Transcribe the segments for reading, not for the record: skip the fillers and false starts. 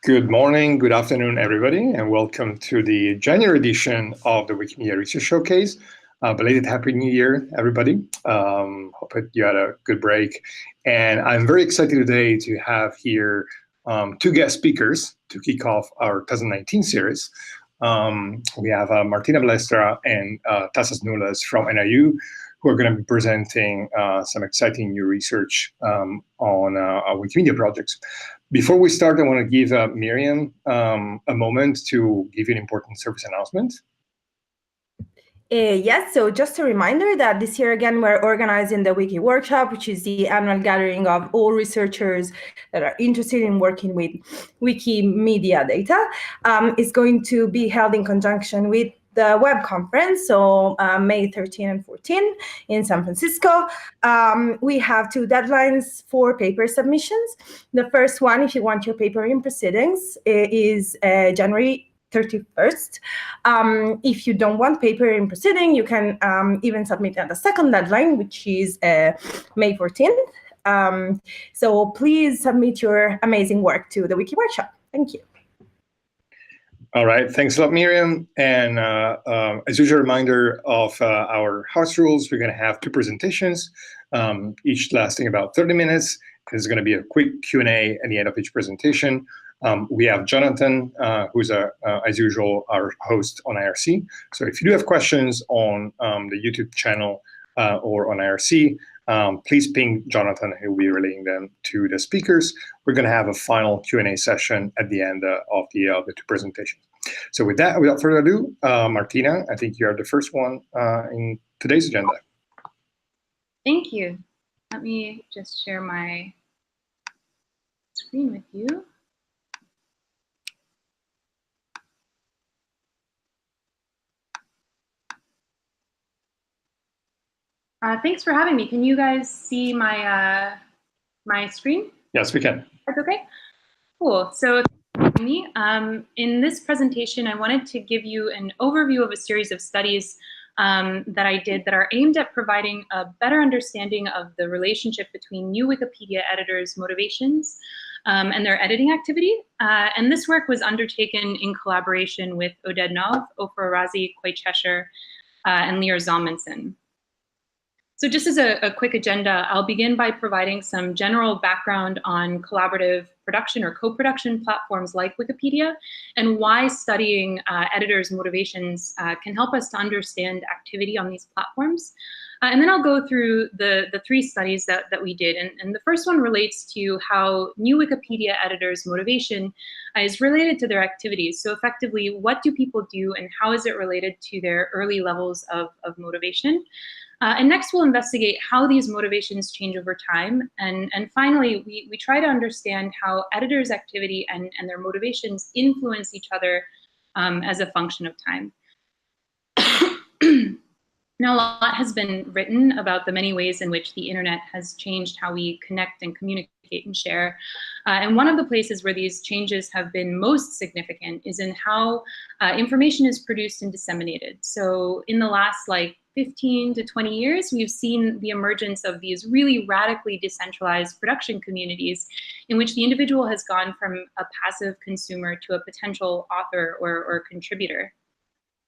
Good morning, good afternoon, everybody, and welcome to the January edition of the Wikimedia Research Showcase. Belated Happy New Year, everybody. Hope you had a good break. And I'm very excited today to have here two guest speakers to kick off our 2019 series. We have Martina Balestra and Tasha Snowless from NIU, who are going to be presenting some exciting new research on Wikimedia projects. Before we start, I want to give Miriam a moment to give you an important service announcement. Yes, so just a reminder that this year again, we're organizing the Wiki Workshop, which is the annual gathering of all researchers that are interested in working with Wikimedia data. It's going to be held in conjunction with the web conference, so May 13 and 14 in San Francisco. We have two deadlines for paper submissions. The first one, if you want your paper in proceedings, is January 31st. If you don't want paper in proceeding, you can even submit at the second deadline, which is May 14th. So please submit your amazing work to the Wiki Workshop. Thank you. All right, thanks a lot, Miriam. And as usual, reminder of our house rules, we're going to have two presentations, each lasting about 30 minutes. There's going to be a quick Q&A at the end of each presentation. We have Jonathan, who's, as usual, our host on IRC. So if you do have questions on the YouTube channel or on IRC, please ping Jonathan, who will be relaying them to the speakers. We're going to have a final Q&A session at the end of the two presentations. So with that, without further ado, Martina, I think you are the first one in today's agenda. Thank you. Let me just share my screen with you. Thanks for having me. Can you guys see my my screen? Yes, we can. That's okay. Cool. So in this presentation, I wanted to give you an overview of a series of studies that I did that are aimed at providing a better understanding of the relationship between new Wikipedia editors' motivations and their editing activity. And this work was undertaken in collaboration with Oded Nov, Ofer Arazi, Coy Cheshire, and Lear Zalmanson. So just as a quick agenda, I'll begin by providing some general background on collaborative production or co-production platforms like Wikipedia and why studying editors' motivations can help us to understand activity on these platforms. And then I'll go through the three studies that we did. And the first one relates to how new Wikipedia editors' motivation is related to their activities. So effectively, what do people do and how is it related to their early levels of motivation? And next, we'll investigate how these motivations change over time. And finally, we try to understand how editors' activity and their motivations influence each other as a function of time. Now, a lot has been written about the many ways in which the internet has changed how we connect and communicate and share. And one of the places where these changes have been most significant is in how information is produced and disseminated. So in the last 15 to 20 years, we've seen the emergence of these really radically decentralized production communities in which the individual has gone from a passive consumer to a potential author or contributor.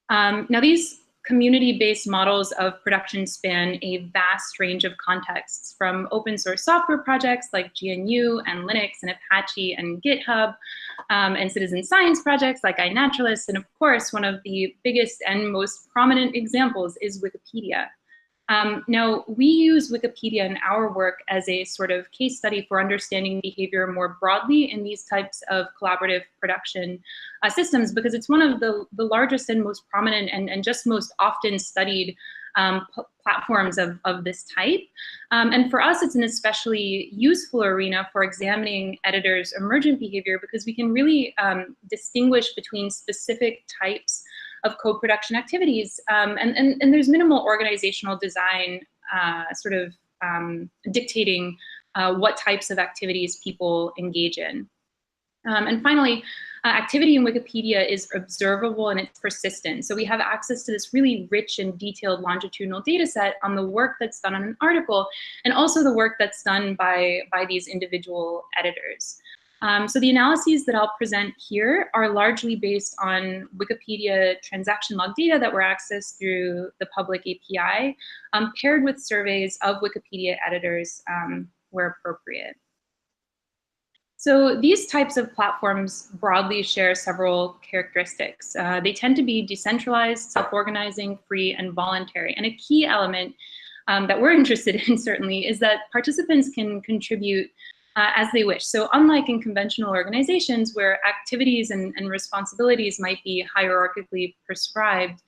Now, these community-based models of production span a vast range of contexts, from open source software projects like GNU and Linux and Apache and GitHub, and citizen science projects like iNaturalist, and of course, one of the biggest and most prominent examples is Wikipedia. Now, we use Wikipedia in our work as a sort of case study for understanding behavior more broadly in these types of collaborative production systems, because it's one of the largest and most prominent and just most often studied platforms of this type. And for us, it's an especially useful arena for examining editors' emergent behavior, because we can really distinguish between specific types of co-production activities. And there's minimal organizational design dictating what types of activities people engage in. And finally, activity in Wikipedia is observable and it's persistent. So we have access to this really rich and detailed longitudinal data set on the work that's done on an article, and also the work that's done by these individual editors. So the analyses that I'll present here are largely based on Wikipedia transaction log data that were accessed through the public API, paired with surveys of Wikipedia editors where appropriate. So these types of platforms broadly share several characteristics. They tend to be decentralized, self-organizing, free, and voluntary. And a key element that we're interested in, certainly, is that participants can contribute as they wish. So unlike in conventional organizations where activities and responsibilities might be hierarchically prescribed,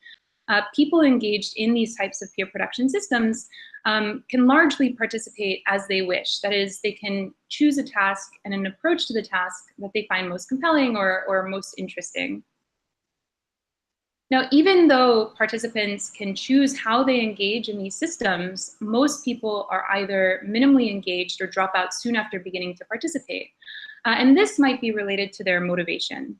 people engaged in these types of peer production systems can largely participate as they wish. That is, they can choose a task and an approach to the task that they find most compelling or most interesting. Now, even though participants can choose how they engage in these systems, most people are either minimally engaged or drop out soon after beginning to participate. And this might be related to their motivation.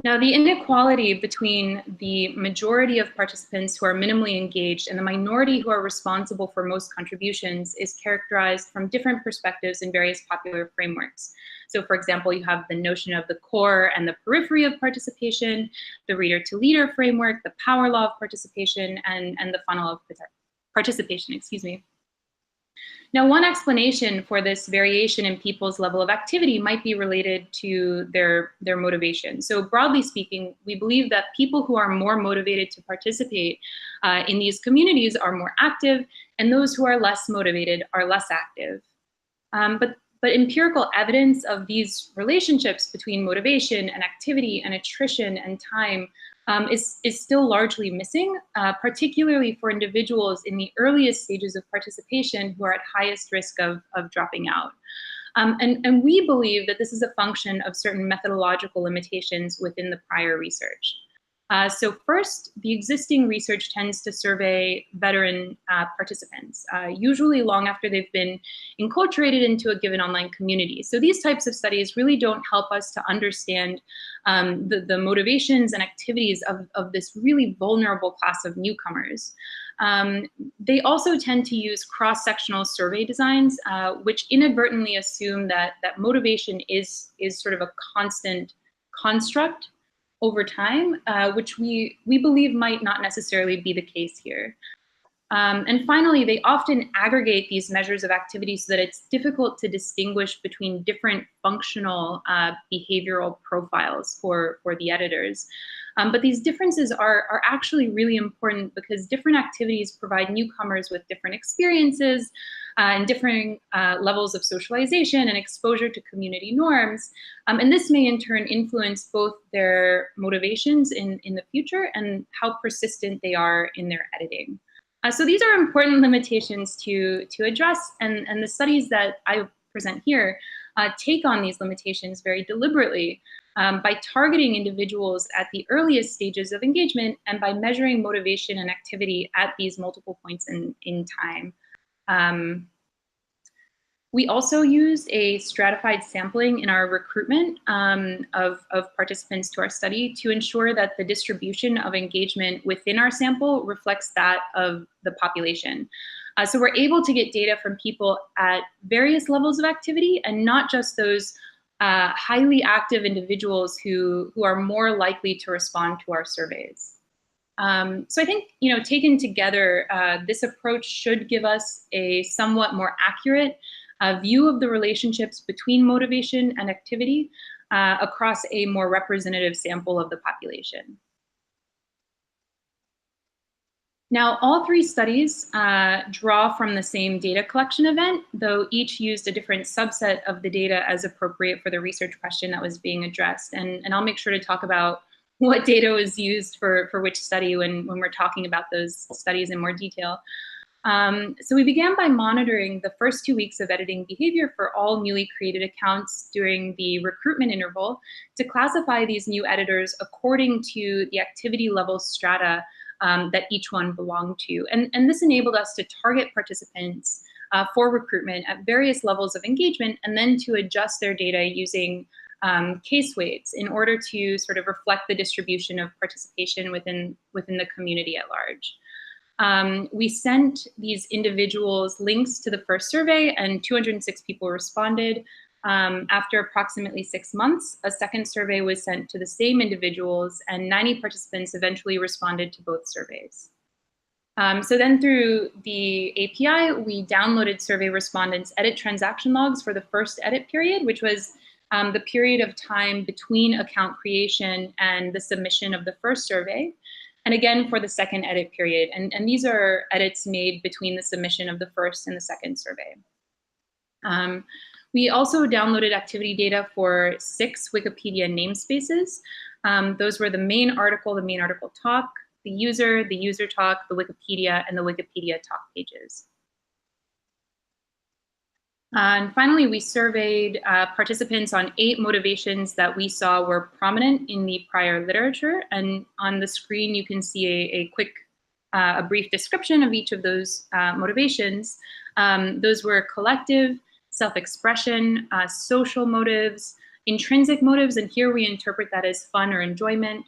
Now, the inequality between the majority of participants who are minimally engaged and the minority who are responsible for most contributions is characterized from different perspectives in various popular frameworks. So, for example, you have the notion of the core and the periphery of participation, the reader-to-leader framework, the power law of participation, and the funnel of participation, excuse me. Now, one explanation for this variation in people's level of activity might be related to their motivation. So broadly speaking, we believe that people who are more motivated to participate in these communities are more active, and those who are less motivated are less active. But empirical evidence of these relationships between motivation and activity and attrition and time is still largely missing, particularly for individuals in the earliest stages of participation who are at highest risk of dropping out. And we believe that this is a function of certain methodological limitations within the prior research. So first, the existing research tends to survey veteran participants, usually long after they've been enculturated into a given online community. So these types of studies really don't help us to understand the motivations and activities of this really vulnerable class of newcomers. They also tend to use cross-sectional survey designs, which inadvertently assume that motivation is sort of a constant construct over time, which we believe might not necessarily be the case here. And finally, they often aggregate these measures of activity so that it's difficult to distinguish between different functional behavioral profiles for the editors. But these differences are actually really important because different activities provide newcomers with different experiences and differing levels of socialization and exposure to community norms. And this may in turn influence both their motivations in the future and how persistent they are in their editing. So these are important limitations to address, and the studies that I present here take on these limitations very deliberately by targeting individuals at the earliest stages of engagement and by measuring motivation and activity at these multiple points in time. We also used a stratified sampling in our recruitment of participants to our study to ensure that the distribution of engagement within our sample reflects that of the population. So we're able to get data from people at various levels of activity and not just those highly active individuals who are more likely to respond to our surveys. So I think, taken together, this approach should give us a somewhat more accurate view of the relationships between motivation and activity across a more representative sample of the population. Now, all three studies draw from the same data collection event, though each used a different subset of the data as appropriate for the research question that was being addressed. And I'll make sure to talk about what data was used for which study when we're talking about those studies in more detail. So we began by monitoring the first 2 weeks of editing behavior for all newly created accounts during the recruitment interval to classify these new editors according to the activity level strata that each one belonged to. And this enabled us to target participants for recruitment at various levels of engagement and then to adjust their data using case weights in order to sort of reflect the distribution of participation within the community at large. We sent these individuals links to the first survey and 206 people responded. After approximately 6 months, a second survey was sent to the same individuals, and 90 participants eventually responded to both surveys. So then through the API, we downloaded survey respondents' edit transaction logs for the first edit period, which was the period of time between account creation and the submission of the first survey. And again, for the second edit period. And these are edits made between the submission of the first and the second survey. We also downloaded activity data for 6 Wikipedia namespaces. Those were the main article talk, the user talk, the Wikipedia, and the Wikipedia talk pages. And finally, we surveyed participants on 8 motivations that we saw were prominent in the prior literature. And on the screen, you can see a quick, a brief description of each of those motivations. Those were collective, self-expression, social motives, intrinsic motives, and here we interpret that as fun or enjoyment,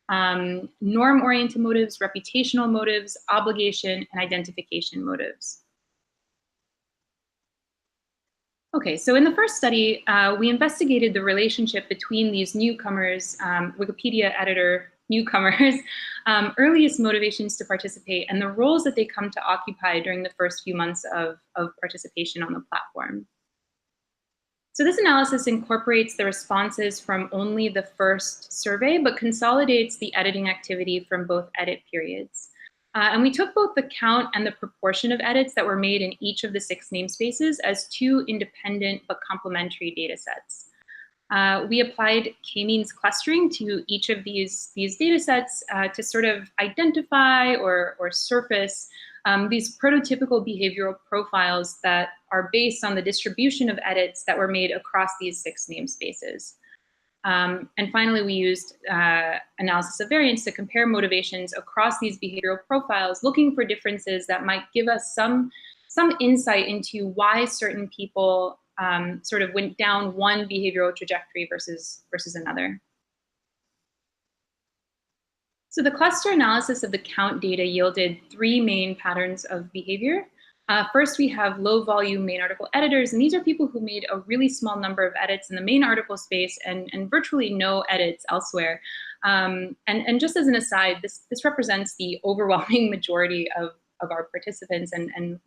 norm-oriented motives, reputational motives, obligation, and identification motives. Okay, so in the first study, we investigated the relationship between these newcomers, Wikipedia editor newcomers, earliest motivations to participate, and the roles that they come to occupy during the first few months of participation on the platform. So this analysis incorporates the responses from only the first survey, but consolidates the editing activity from both edit periods. And we took both the count and the proportion of edits that were made in each of the 6 namespaces as 2 independent but complementary data sets. We applied k-means clustering to each of these data sets to sort of identify or surface these prototypical behavioral profiles that are based on the distribution of edits that were made across these 6 namespaces. And finally, we used analysis of variance to compare motivations across these behavioral profiles, looking for differences that might give us some insight into why certain people sort of went down one behavioral trajectory versus another. So the cluster analysis of the count data yielded 3 main patterns of behavior. First, we have low volume main article editors, and these are people who made a really small number of edits in the main article space and virtually no edits elsewhere. And just as an aside, this represents the overwhelming majority of our participants and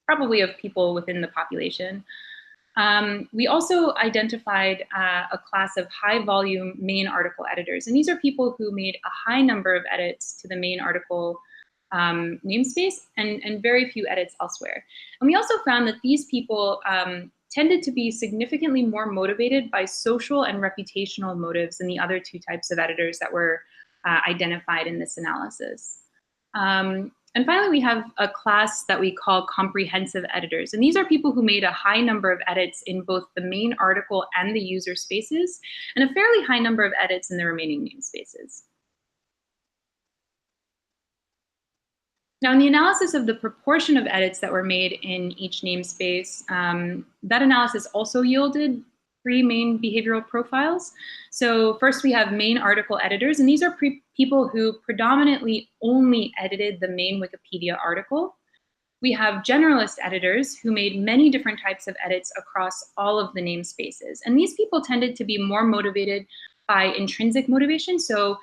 probably of people within the population. We also identified a class of high volume main article editors, and these are people who made a high number of edits to the main article namespace and very few edits elsewhere. And we also found that these people tended to be significantly more motivated by social and reputational motives than the other 2 types of editors that were identified in this analysis. And finally, we have a class that we call comprehensive editors. And these are people who made a high number of edits in both the main article and the user spaces, and a fairly high number of edits in the remaining namespaces. Now, in the analysis of the proportion of edits that were made in each namespace, that analysis also yielded 3 main behavioral profiles. So first, we have main article editors, and these are people who predominantly only edited the main Wikipedia article. We have generalist editors who made many different types of edits across all of the namespaces. And these people tended to be more motivated by intrinsic motivation, so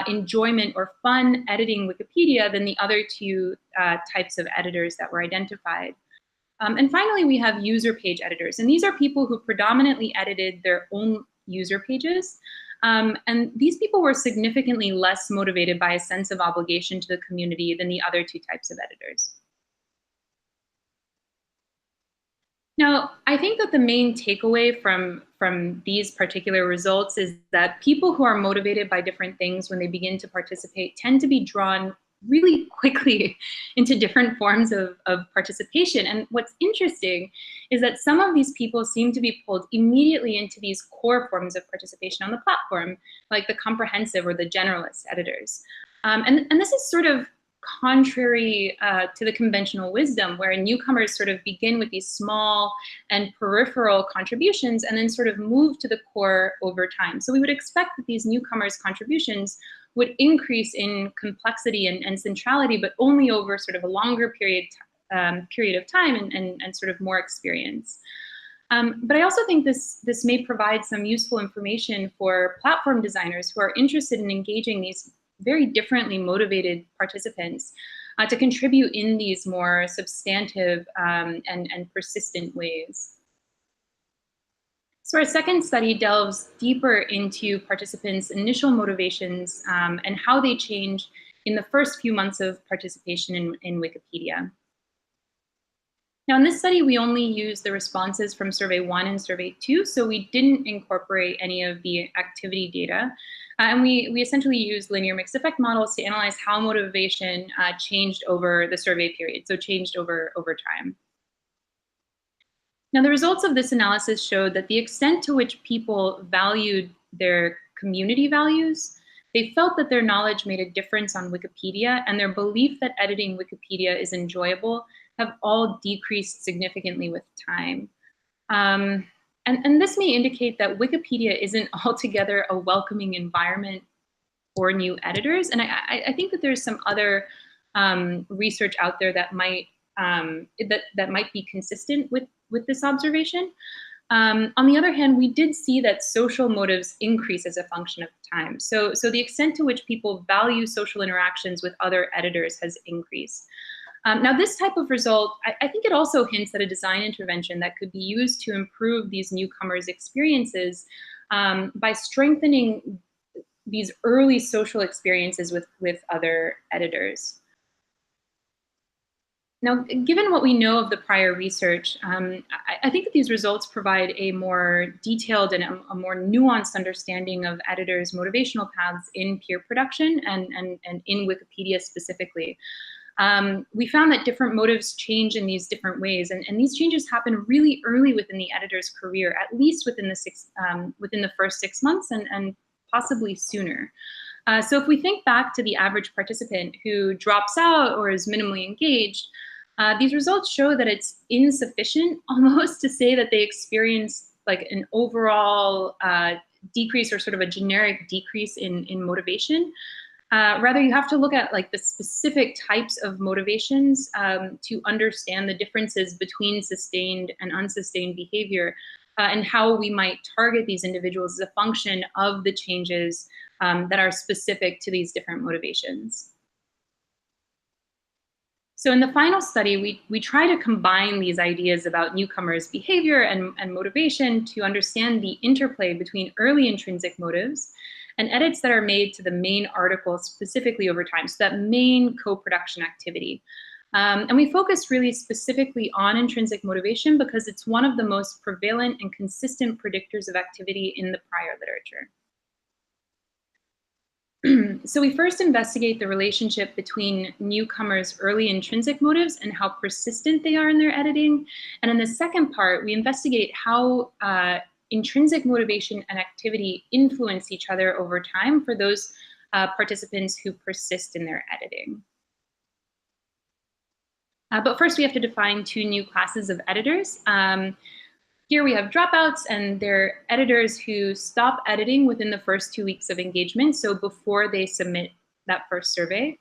enjoyment or fun editing Wikipedia, than the other 2 types of editors that were identified. And finally, we have user page editors, and these are people who predominantly edited their own user pages. And these people were significantly less motivated by a sense of obligation to the community than the other 2 types of editors. Now, I think that the main takeaway from these particular results is that people who are motivated by different things when they begin to participate tend to be drawn really quickly into different forms of participation. And what's interesting is that some of these people seem to be pulled immediately into these core forms of participation on the platform, like the comprehensive or the generalist editors. And this is sort of contrary to the conventional wisdom, where newcomers sort of begin with these small and peripheral contributions and then sort of move to the core over time. So we would expect that these newcomers' contributions would increase in complexity and centrality, but only over sort of a longer period of time and sort of more experience. But I also think this may provide some useful information for platform designers who are interested in engaging these very differently motivated participants to contribute in these more substantive and persistent ways. So our second study delves deeper into participants' initial motivations and how they change in the first few months of participation in Wikipedia. Now, in this study, we only used the responses from Survey 1 and Survey 2, so we didn't incorporate any of the activity data. And we essentially used linear mixed effect models to analyze how motivation changed over the survey period, so changed over time. Now, the results of this analysis showed that the extent to which people valued their community values, they felt that their knowledge made a difference on Wikipedia, and their belief that editing Wikipedia is enjoyable have all decreased significantly with time. And this may indicate that Wikipedia isn't altogether a welcoming environment for new editors. And I think that there's some other research out there that might be consistent with this observation. On the other hand, we did see that social motives increase as a function of time. So the extent to which people value social interactions with other editors has increased. Now, this type of result, I think it also hints at a design intervention that could be used to improve these newcomers' experiences by strengthening these early social experiences with other editors. Now, given what we know of the prior research, I think that these results provide a more detailed and a more nuanced understanding of editors' motivational paths in peer production and in Wikipedia specifically. We found that different motives change in these different ways, and these changes happen really early within the editor's career, at least within the first 6 months and possibly sooner. So if we think back to the average participant who drops out or is minimally engaged, these results show that it's insufficient almost to say that they experience like an overall decrease or sort of a generic decrease in motivation. Rather, you have to look at like the specific types of motivations to understand the differences between sustained and unsustained behavior and how we might target these individuals as a function of the changes that are specific to these different motivations. So in the final study, we try to combine these ideas about newcomers' behavior and motivation to understand the interplay between early intrinsic motives and edits that are made to the main article specifically over time, so that main co-production activity. And we focus really specifically on intrinsic motivation because it's one of the most prevalent and consistent predictors of activity in the prior literature. So we first investigate the relationship between newcomers' early intrinsic motives and how persistent they are in their editing. And in the second part, we investigate how intrinsic motivation and activity influence each other over time for those participants who persist in their editing. But first, we have to define two new classes of editors. Here we have dropouts, and they're editors who stop editing within the first 2 weeks of engagement, so before they submit that first survey.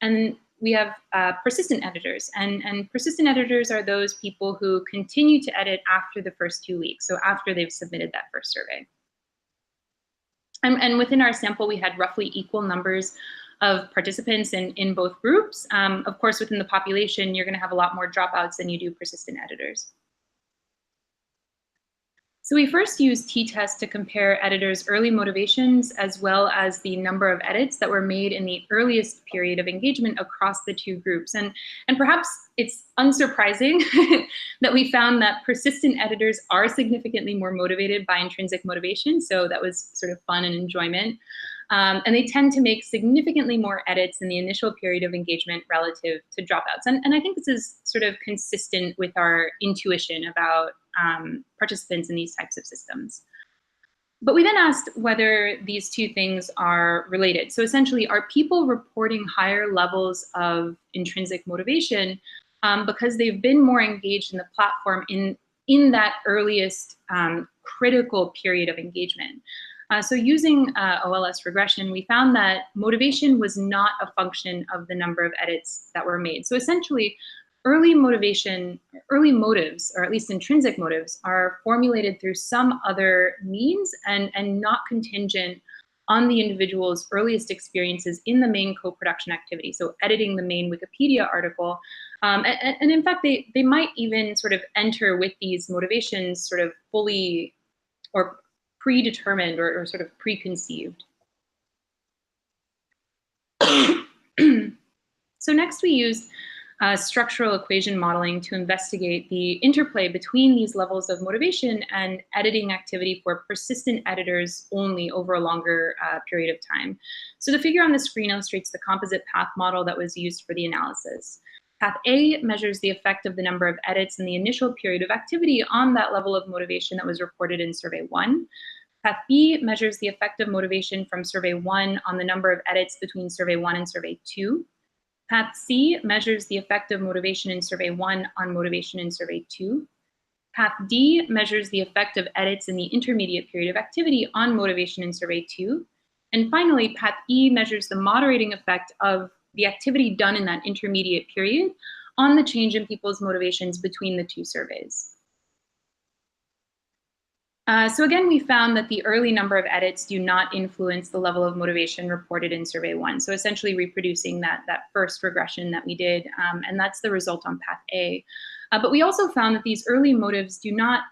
And we have persistent editors, and persistent editors are those people who continue to edit after the first 2 weeks, so after they've submitted that first survey. And within our sample, we had roughly equal numbers of participants in both groups. Of course, within the population, you're going to have a lot more dropouts than you do persistent editors. So we first used t-tests to compare editors' early motivations as well as the number of edits that were made in the earliest period of engagement across the two groups. And perhaps it's unsurprising that we found that persistent editors are significantly more motivated by intrinsic motivation. So that was sort of fun and enjoyment. And they tend to make significantly more edits in the initial period of engagement relative to dropouts. And I think this is sort of consistent with our intuition about participants in these types of systems. But we then asked whether these two things are related. So essentially, are people reporting higher levels of intrinsic motivation because they've been more engaged in the platform in that earliest critical period of engagement? So using OLS regression, we found that motivation was not a function of the number of edits that were made. So essentially, early motives, or at least intrinsic motives, are formulated through some other means and not contingent on the individual's earliest experiences in the main co-production activity. So editing the main Wikipedia article. And in fact, they might even sort of enter with these motivations sort of fully or predetermined or sort of preconceived. So next we use structural equation modeling to investigate the interplay between these levels of motivation and editing activity for persistent editors only over a longer period of time. So the figure on the screen illustrates the composite path model that was used for the analysis. Path A measures the effect of the number of edits in the initial period of activity on that level of motivation that was reported in survey 1. Path B measures the effect of motivation from survey 1 on the number of edits between survey 1 and survey 2. Path C measures the effect of motivation in survey 1 on motivation in survey 2. Path D measures the effect of edits in the intermediate period of activity on motivation in survey 2. And finally, Path E measures the moderating effect of the activity done in that intermediate period on the change in people's motivations between the two surveys. So again, we found that the early number of edits do not influence the level of motivation reported in survey 1. So essentially reproducing that first regression that we did, and that's the result on Path A. But we also found that these early motives do not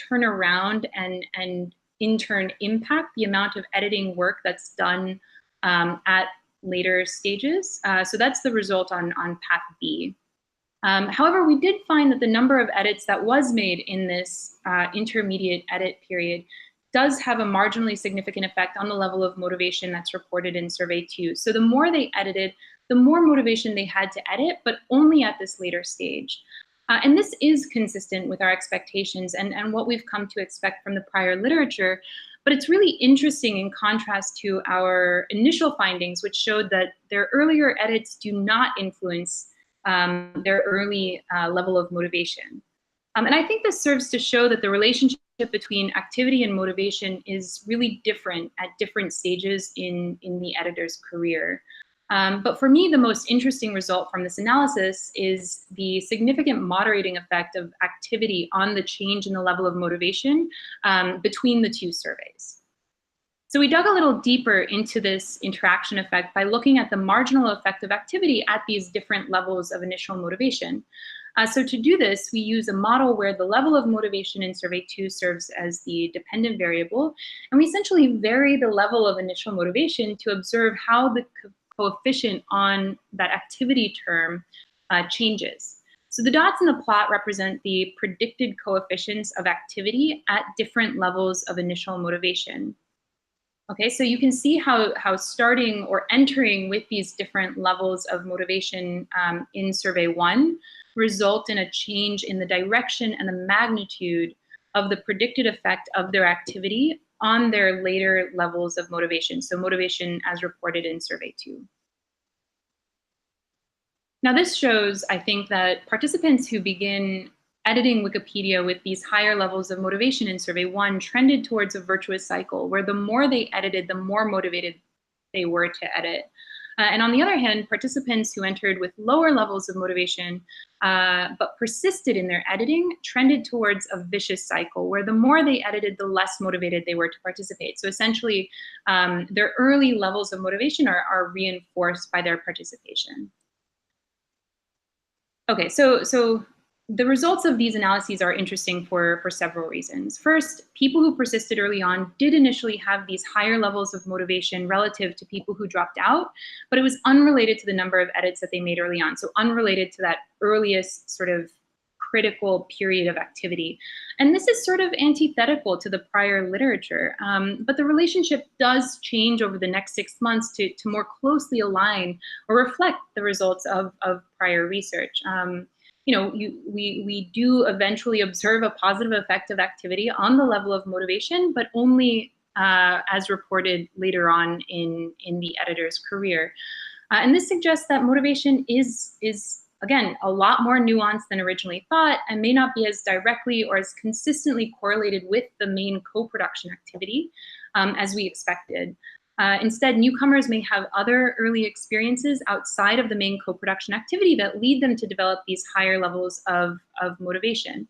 turn around and in turn impact the amount of editing work that's done at later stages. So that's the result on Path B. However, we did find that the number of edits that was made in this intermediate edit period does have a marginally significant effect on the level of motivation that's reported in survey 2. So the more they edited, the more motivation they had to edit, but only at this later stage. And this is consistent with our expectations and what we've come to expect from the prior literature. But it's really interesting in contrast to our initial findings, which showed that their earlier edits do not influence their early level of motivation. And I think this serves to show that the relationship between activity and motivation is really different at different stages in the editor's career. But for me, the most interesting result from this analysis is the significant moderating effect of activity on the change in the level of motivation between the two surveys. So we dug a little deeper into this interaction effect by looking at the marginal effect of activity at these different levels of initial motivation. So to do this, we use a model where the level of motivation in survey 2 serves as the dependent variable, and we essentially vary the level of initial motivation to observe how the coefficient on that activity term changes. So the dots in the plot represent the predicted coefficients of activity at different levels of initial motivation. Okay, so you can see how starting or entering with these different levels of motivation in survey 1 result in a change in the direction and the magnitude of the predicted effect of their activity on their later levels of motivation. So motivation as reported in survey 2. Now this shows, I think, that participants who begin editing Wikipedia with these higher levels of motivation in survey 1 trended towards a virtuous cycle where the more they edited, the more motivated they were to edit. And on the other hand, participants who entered with lower levels of motivation but persisted in their editing trended towards a vicious cycle where the more they edited, the less motivated they were to participate. So essentially, their early levels of motivation are reinforced by their participation. Okay, so the results of these analyses are interesting for several reasons. First, people who persisted early on did initially have these higher levels of motivation relative to people who dropped out, but it was unrelated to the number of edits that they made early on, so unrelated to that earliest sort of critical period of activity. And this is sort of antithetical to the prior literature, but the relationship does change over the next 6 months to more closely align or reflect the results of prior research. We do eventually observe a positive effect of activity on the level of motivation, but only as reported later on in the editor's career. And this suggests that motivation is again, a lot more nuanced than originally thought and may not be as directly or as consistently correlated with the main co-production activity as we expected. Instead, newcomers may have other early experiences outside of the main co-production activity that lead them to develop these higher levels of motivation.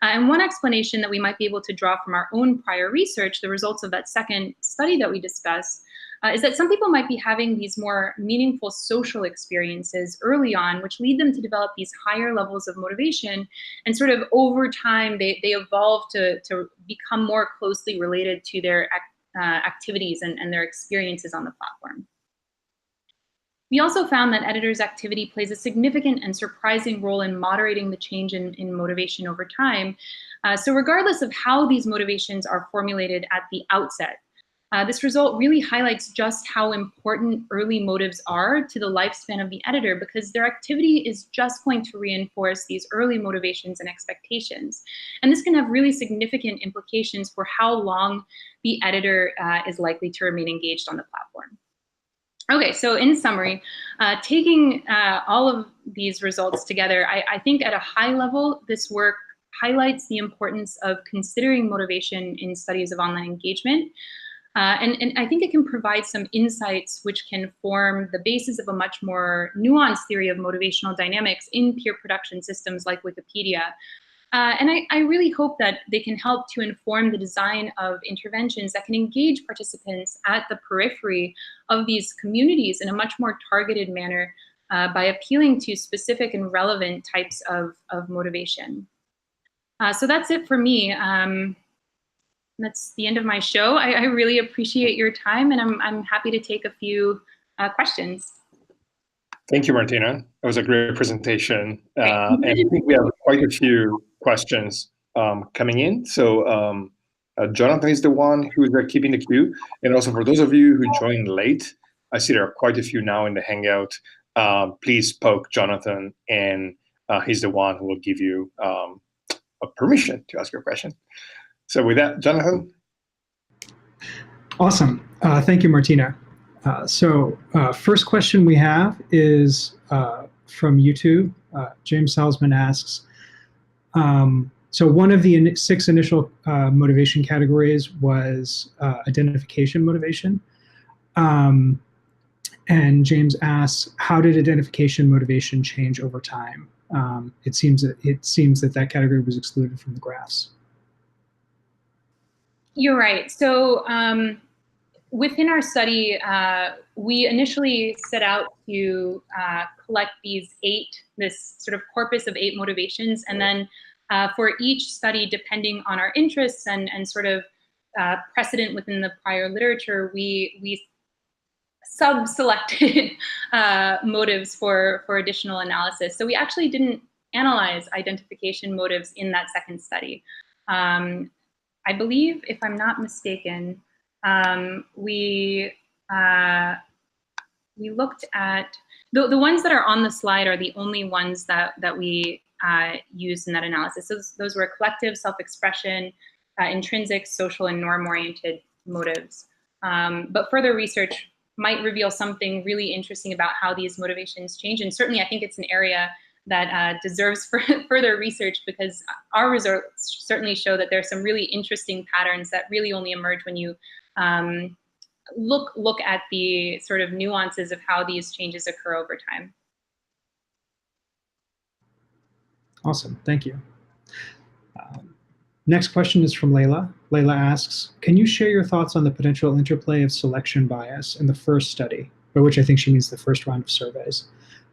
And one explanation that we might be able to draw from our own prior research, the results of that second study that we discussed, is that some people might be having these more meaningful social experiences early on, which lead them to develop these higher levels of motivation. And sort of over time, they evolve to become more closely related to their activities and their experiences on the platform. We also found that editors' activity plays a significant and surprising role in moderating the change in motivation over time. So regardless of how these motivations are formulated at the outset, this result really highlights just how important early motives are to the lifespan of the editor, because their activity is just going to reinforce these early motivations and expectations. And this can have really significant implications for how long the editor is likely to remain engaged on the platform. Okay, so in summary, taking all of these results together, I think at a high level, this work highlights the importance of considering motivation in studies of online engagement. And I think it can provide some insights which can form the basis of a much more nuanced theory of motivational dynamics in peer production systems like Wikipedia. And I really hope that they can help to inform the design of interventions that can engage participants at the periphery of these communities in a much more targeted manner by appealing to specific and relevant types of motivation. So that's it for me. That's the end of my show. I really appreciate your time, and I'm happy to take a few questions. Thank you, Martina. That was a great presentation. And I think we have quite a few questions coming in. So Jonathan is the one who's keeping the queue. And also for those of you who joined late, I see there are quite a few now in the Hangout. Please poke Jonathan, and he's the one who will give you a permission to ask your question. So with that, Jonathan. Awesome. Thank you, Martina. So first question we have is from YouTube. James Salzman asks, so one of the 6 initial motivation categories was identification motivation. And James asks, how did identification motivation change over time? It seems that category was excluded from the graphs. You're right. So within our study, we initially set out to collect this sort of corpus of 8 motivations. And then for each study, depending on our interests and sort of precedent within the prior literature, we sub-selected motives for additional analysis. So we actually didn't analyze identification motives in that second study. I believe, if I'm not mistaken, we looked at the ones that are on the slide are the only ones that we used in that analysis. So those were collective, self-expression, intrinsic, social, and norm-oriented motives. But further research might reveal something really interesting about how these motivations change. And certainly, I think it's an area that deserves further research, because our results certainly show that there are some really interesting patterns that really only emerge when you look at the sort of nuances of how these changes occur over time. Awesome, thank you. Next question is from Layla. Layla asks, can you share your thoughts on the potential interplay of selection bias in the first study, by which I think she means the first round of surveys?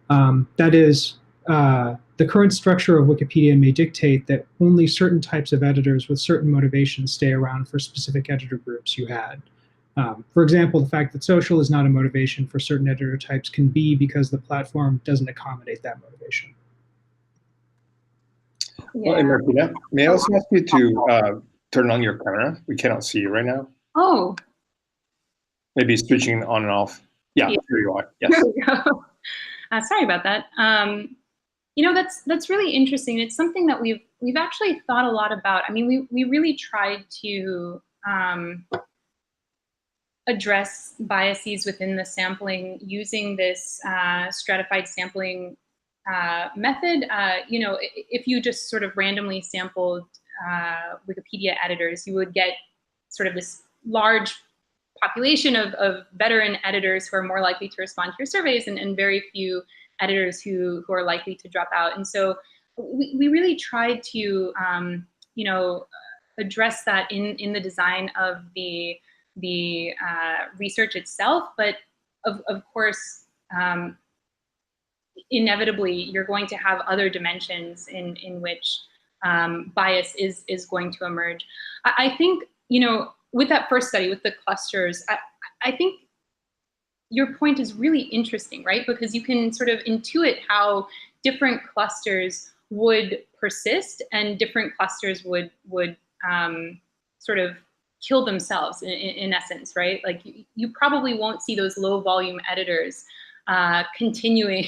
That is, the current structure of Wikipedia may dictate that only certain types of editors with certain motivations stay around for specific editor groups you had. For example, the fact that social is not a motivation for certain editor types can be because the platform doesn't accommodate that motivation. Yeah. Well, Martina, may I also ask you to turn on your camera? We cannot see you right now. Oh. Maybe switching on and off. Yeah, here you are. Yes. There we go. Sorry about that. You know, that's really interesting. It's something that we've actually thought a lot about. I mean, we really tried to address biases within the sampling using this stratified sampling method. You know, if you just sort of randomly sampled Wikipedia editors, you would get sort of this large population of veteran editors who are more likely to respond to your surveys, and very few editors who are likely to drop out. And so we really tried to address that in the design of the research itself. But of course, inevitably, you're going to have other dimensions in which bias is going to emerge. I think, with that first study, with the clusters, I think your point is really interesting, right? Because you can sort of intuit how different clusters would persist and different clusters would sort of kill themselves in essence, right? Like you probably won't see those low volume editors continuing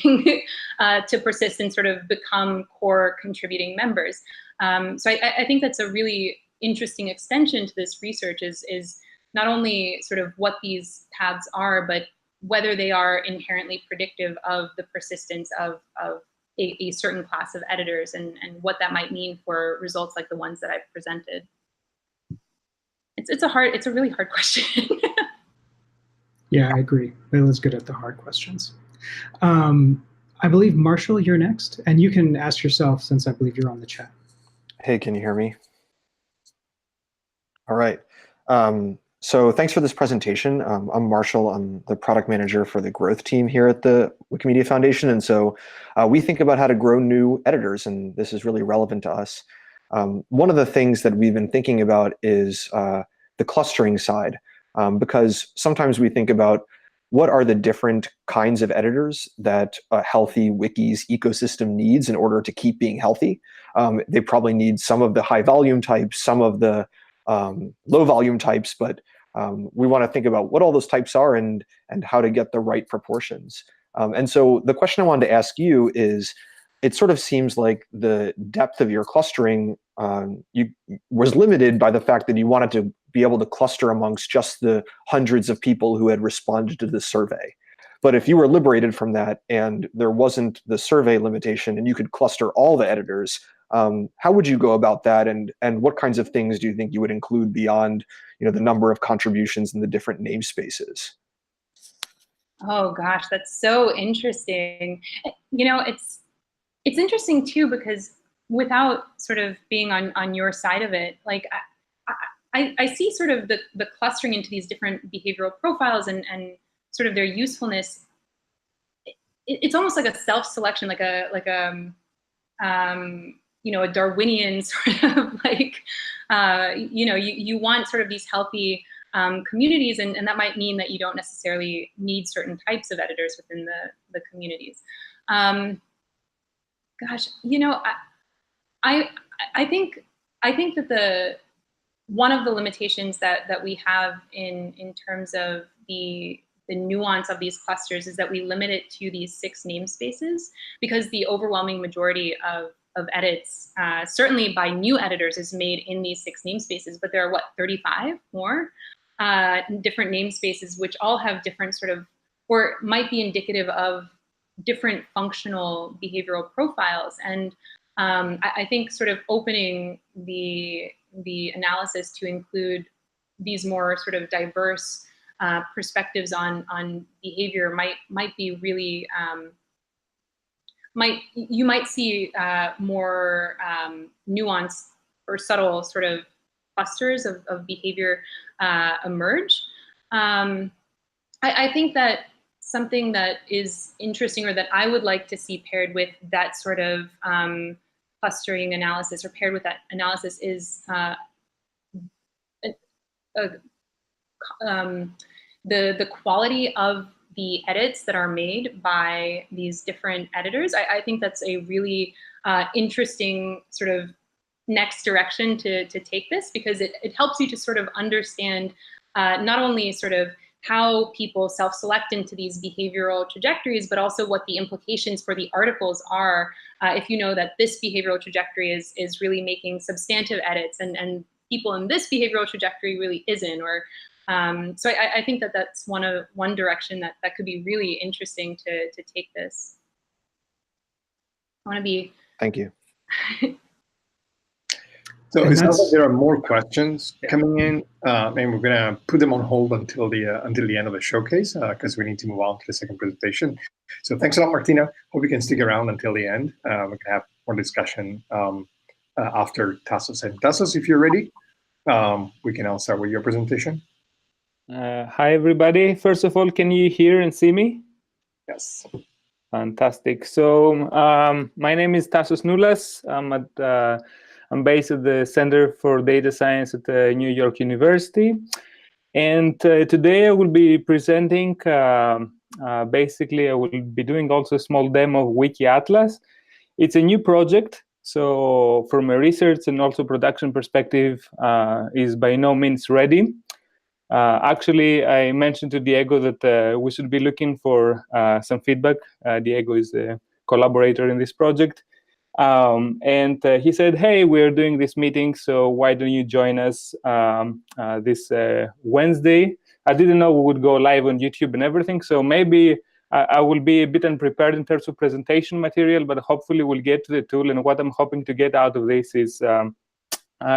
to persist and sort of become core contributing members. So I think that's a really interesting extension to this research is not only sort of what these paths are, but whether they are inherently predictive of the persistence of a certain class of editors and what that might mean for results like the ones that I've presented. It's a really hard question. Yeah, I agree. Layla's good at the hard questions. I believe, Marshall, you're next, and you can ask yourself since I believe you're on the chat. Hey, can you hear me? All right. So thanks for this presentation. I'm Marshall. I'm the product manager for the growth team here at the Wikimedia Foundation. And so we think about how to grow new editors, and this is really relevant to us. One of the things that we've been thinking about is the clustering side, because sometimes we think about what are the different kinds of editors that a healthy wiki's ecosystem needs in order to keep being healthy. They probably need some of the high volume types, some of the low volume types, but we want to think about what all those types are and how to get the right proportions. And so the question I wanted to ask you is, it sort of seems like the depth of your clustering was limited by the fact that you wanted to be able to cluster amongst just the hundreds of people who had responded to the survey. But if you were liberated from that and there wasn't the survey limitation and you could cluster all the editors, how would you go about that? And what kinds of things do you think you would include beyond the number of contributions in the different namespaces? Oh gosh, that's so interesting. It's interesting too, because without sort of being on your side of it, like I see sort of the clustering into these different behavioral profiles and sort of their usefulness. It's almost like a self-selection, like a Darwinian sort of like, you want sort of these healthy communities, and that might mean that you don't necessarily need certain types of editors within the communities. Gosh, I think that one of the limitations that we have in terms of the nuance of these clusters is that we limit it to these 6 namespaces, because the overwhelming majority of edits, certainly by new editors, is made in these 6 namespaces, but there are 35 more different namespaces, which all have different sort of, or might be indicative of different functional behavioral profiles. And I think sort of opening the analysis to include these more sort of diverse perspectives on behavior might be really, you might see more nuanced or subtle sort of clusters of behavior emerge. I think that something that is interesting, or that I would like to see paired with that sort of clustering analysis, or paired with that analysis, is the quality of the edits that are made by these different editors. I think that's a really interesting sort of next direction to take this, because it helps you to sort of understand not only sort of how people self-select into these behavioral trajectories, but also what the implications for the articles are if you know that this behavioral trajectory is really making substantive edits and people in this behavioral trajectory really isn't. Or so I think that that's one direction that could be really interesting to take this. I want to be. Thank you. So And it sounds like that's- there are more questions coming in, and we're going to put them on hold until the end of the showcase because we need to move on to the second presentation. So thanks a lot, Martina. Hope you can stick around until the end. We can have more discussion after Tassos. And Tassos, if you're ready, we can now start with your presentation. Hi, everybody. First of all, can you hear and see me? Yes. Fantastic. So my name is Tasha Snowless. I'm based at the Center for Data Science at New York University. And today I will be presenting, basically I will be doing also a small demo of WikiAtlas. It's a new project. So from a research and also production perspective, is by no means ready. Actually, I mentioned to Diego that we should be looking for some feedback. Diego is a collaborator in this project. And he said, hey, we're doing this meeting, so why don't you join us this Wednesday? I didn't know we would go live on YouTube and everything, so maybe I will be a bit unprepared in terms of presentation material, but hopefully we'll get to the tool. And what I'm hoping to get out of this is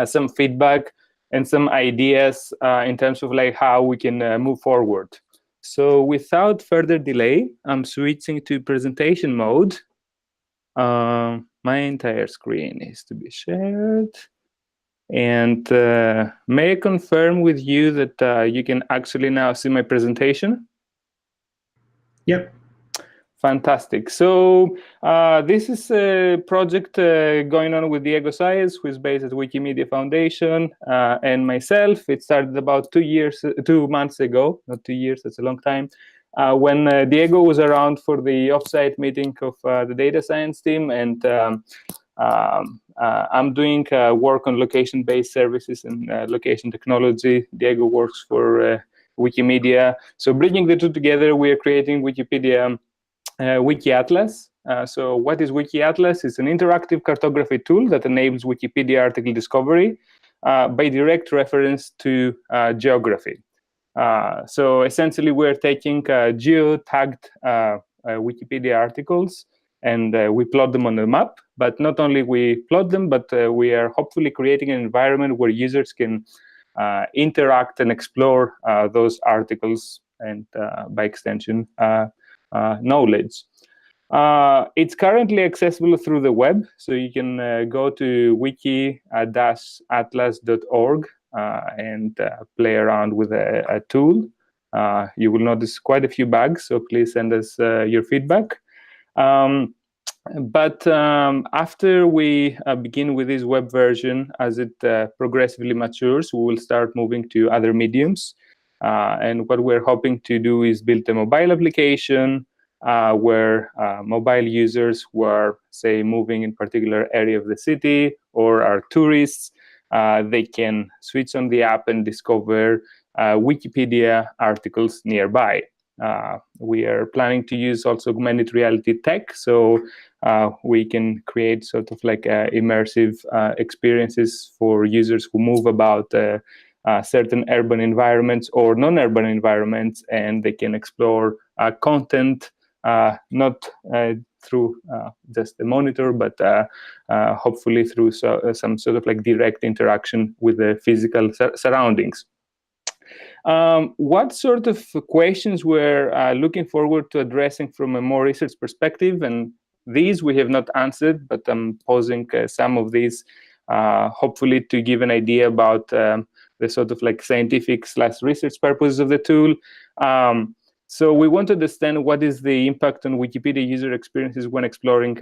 some feedback and some ideas in terms of like how we can move forward. So without further delay, I'm switching to presentation mode. My entire screen is to be shared. And may I confirm with you that you can actually now see my presentation? Yep. Fantastic. So this is a project going on with Diego Saez, who is based at Wikimedia Foundation, and myself. It started about 2 months ago, not 2 years, that's a long time, when Diego was around for the offsite meeting of the data science team. And I'm doing work on location-based services and location technology. Diego works for Wikimedia. So bringing the two together, we are creating Wikipedia WikiAtlas. So what is WikiAtlas? It's an interactive cartography tool that enables Wikipedia article discovery by direct reference to geography. So essentially, we're taking geo-tagged Wikipedia articles and we plot them on the map. But not only we plot them, but we are hopefully creating an environment where users can interact and explore those articles and, by extension, knowledge. It's currently accessible through the web, so you can go to wiki-atlas.org and play around with a tool. You will notice quite a few bugs, so please send us your feedback. But after we begin with this web version, as it progressively matures, we will start moving to other mediums. And what we're hoping to do is build a mobile application where mobile users who are, say, moving in particular area of the city or are tourists, they can switch on the app and discover Wikipedia articles nearby. We are planning to use also augmented reality tech, so we can create sort of like immersive experiences for users who move about certain urban environments or non-urban environments, and they can explore content not through just the monitor, but hopefully through some sort of like direct interaction with the physical surroundings. What sort of questions we're looking forward to addressing from a more research perspective? And these we have not answered, but I'm posing some of these hopefully to give an idea about the sort of like scientific/research purposes of the tool. So we want to understand what is the impact on Wikipedia user experiences when exploring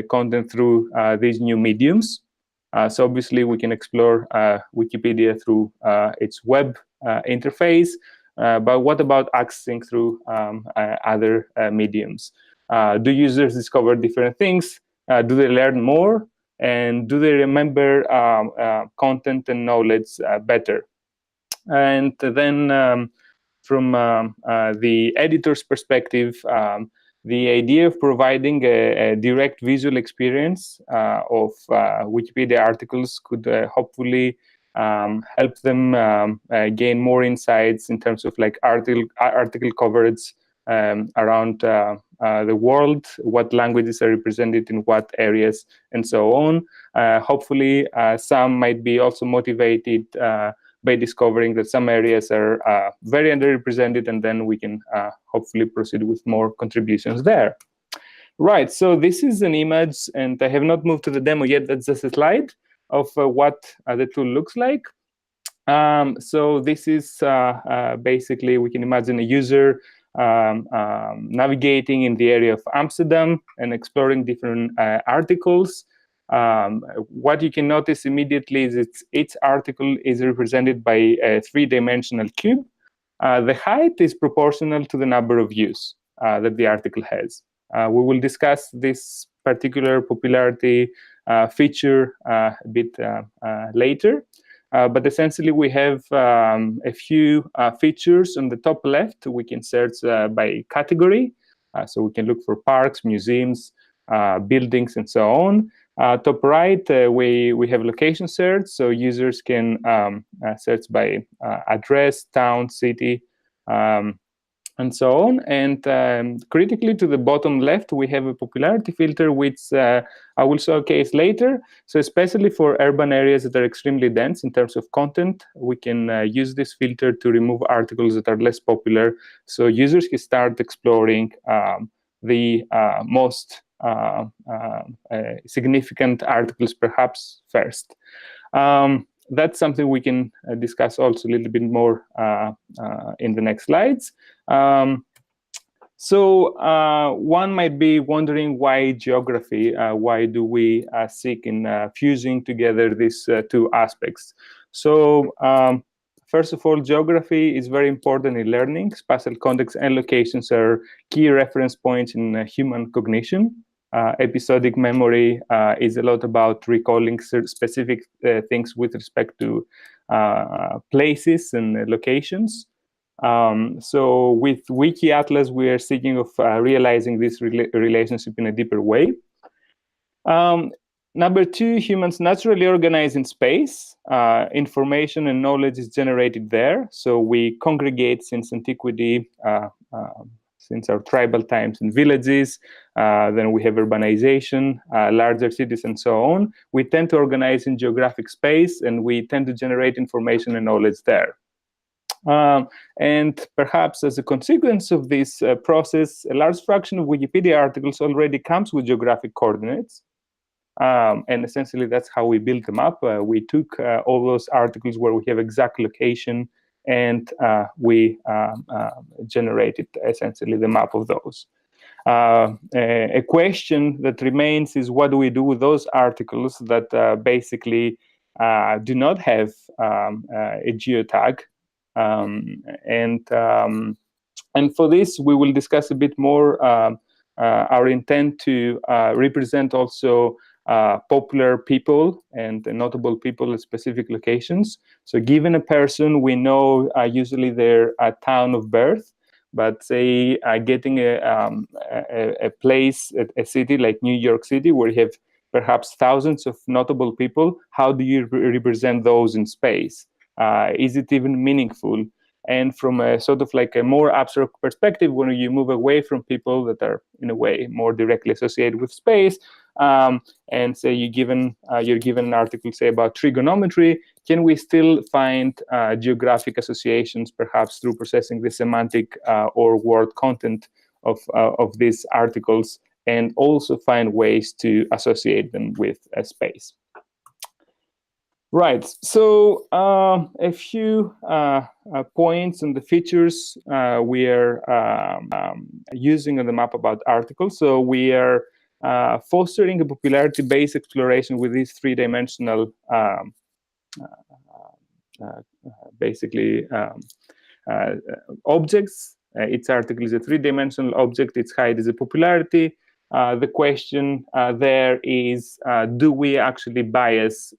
content through these new mediums. So obviously we can explore Wikipedia through its web interface, but what about accessing through other mediums? Do users discover different things? Do they learn more? And do they remember content and knowledge better? And then from the editor's perspective, the idea of providing a direct visual experience of Wikipedia articles could hopefully help them gain more insights in terms of like article coverage around the world, what languages are represented in what areas, and so on. Hopefully, some might be also motivated by discovering that some areas are very underrepresented, and then we can hopefully proceed with more contributions there. Right, so this is an image, and I have not moved to the demo yet. That's just a slide of what the tool looks like. So this is basically, we can imagine a user navigating in the area of Amsterdam and exploring different articles. What you can notice immediately is each article is represented by a three-dimensional cube. The height is proportional to the number of views that the article has. We will discuss this particular popularity feature a bit later. But essentially, we have a few features on the top left. We can search by category. So we can look for parks, museums, buildings, and so on. Top right, we have location search. So users can search by address, town, city, and so on. And critically, to the bottom left, we have a popularity filter, which I will showcase later. So especially for urban areas that are extremely dense in terms of content, we can use this filter to remove articles that are less popular. So users can start exploring the most significant articles perhaps first. That's something we can discuss also a little bit more in the next slides. So one might be wondering why geography? Why do we seek in fusing together these two aspects? So first of all, geography is very important in learning. Spatial context and locations are key reference points in human cognition. Episodic memory is a lot about recalling specific things with respect to places and locations. So with Wiki Atlas, we are seeking of realizing this relationship in a deeper way. Number two, humans naturally organize in space. Information and knowledge is generated there. So we congregate since antiquity, since our tribal times in villages. Then we have urbanization, larger cities, and so on. We tend to organize in geographic space, and we tend to generate information and knowledge there. And perhaps as a consequence of this process, a large fraction of Wikipedia articles already comes with geographic coordinates. And essentially, that's how we built them up. We took all those articles where we have exact location, and we generated essentially the map of those. A question that remains is, what do we do with those articles that basically do not have a geotag? And for this, we will discuss a bit more our intent to represent also popular people and notable people at specific locations. So given a person, we know usually their town of birth, but say getting a place, a city like New York City, where you have perhaps thousands of notable people, how do you represent those in space? Is it even meaningful? And from a sort of like a more abstract perspective, when you move away from people that are in a way more directly associated with space, and say you're given an article, say about trigonometry, can we still find geographic associations, perhaps through processing the semantic or word content of these articles, and also find ways to associate them with a space? Right, so a few points on the features we are using on the map about articles. So we are fostering a popularity-based exploration with these three-dimensional, basically, objects. Each article is a three-dimensional object. Its height is a popularity. The question there is, do we actually bias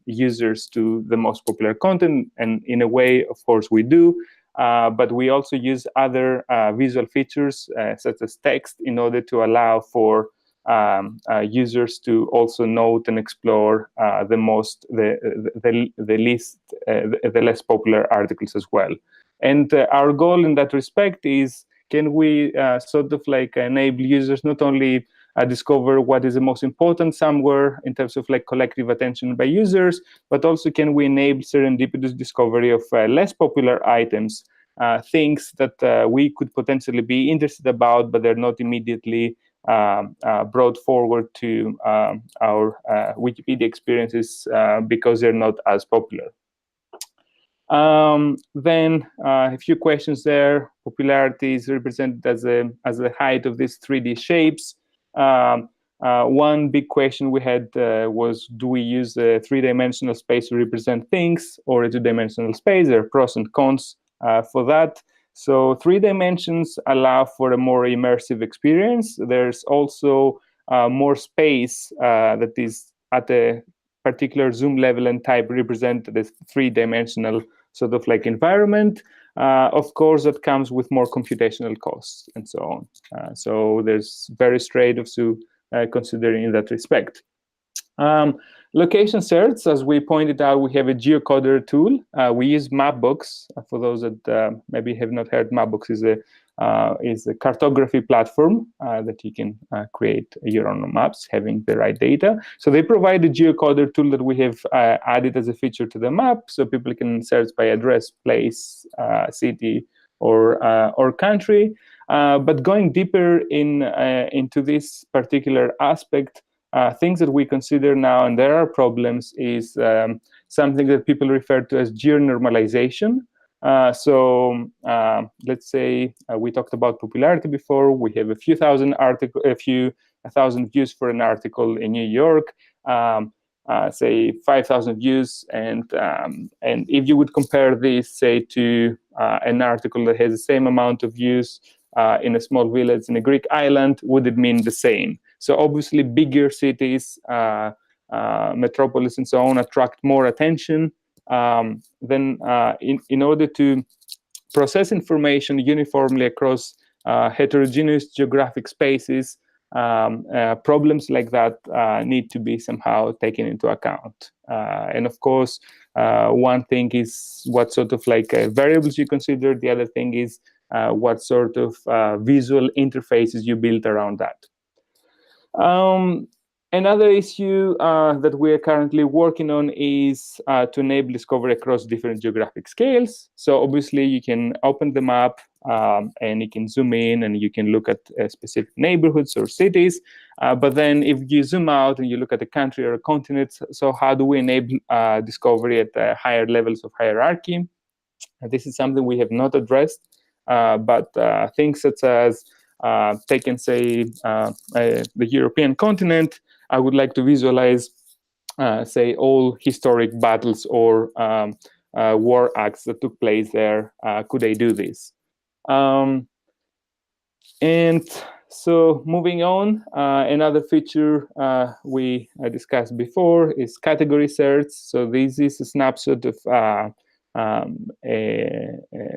users to the most popular content? And in a way, of course, we do. But we also use other visual features, such as text, in order to allow for users to also note and explore the less popular articles as well. And our goal in that respect is can we sort of like enable users not only discover what is the most important somewhere in terms of like collective attention by users, but also can we enable serendipitous discovery of less popular items, things that we could potentially be interested about, but they're not immediately brought forward to our Wikipedia experiences because they're not as popular. Then a few questions there. Popularity is represented as the height of these 3D shapes. One big question we had was, do we use a 3-dimensional space to represent things or a 2-dimensional space? There are pros and cons for that. So 3 dimensions allow for a more immersive experience. There's also more space that is at a particular zoom level and type represented as 3-dimensional sort of like environment. Of course, that comes with more computational costs and so on. So there's various trade-offs to consider in that respect. Location search, as we pointed out, we have a geocoder tool. We use Mapbox. For those that maybe have not heard, Mapbox is a cartography platform that you can create your own maps having the right data. So they provide a geocoder tool that we have added as a feature to the map, so people can search by address, place, city, or country. But going deeper into this particular aspect, things that we consider now, and there are problems, is something that people refer to as geo-normalization. So let's say we talked about popularity before. We have a few thousand views for an article in New York, say 5,000 views, and if you would compare this, say, to an article that has the same amount of views in a small village in a Greek island, would it mean the same? So obviously, bigger cities, metropolis, and so on attract more attention. Then, in order to process information uniformly across heterogeneous geographic spaces, problems like that need to be somehow taken into account. And of course, one thing is what sort of like variables you consider. The other thing is what sort of visual interfaces you build around that. Another issue that we are currently working on is to enable discovery across different geographic scales. So obviously you can open the map and you can zoom in and you can look at specific neighborhoods or cities. But then if you zoom out and you look at a country or a continent, so how do we enable discovery at higher levels of hierarchy? This is something we have not addressed, but things such as taking, say, the European continent, I would like to visualize, say, all historic battles or war acts that took place there. Could I do this? And so moving on, another feature we discussed before is category search. So this is a snapshot of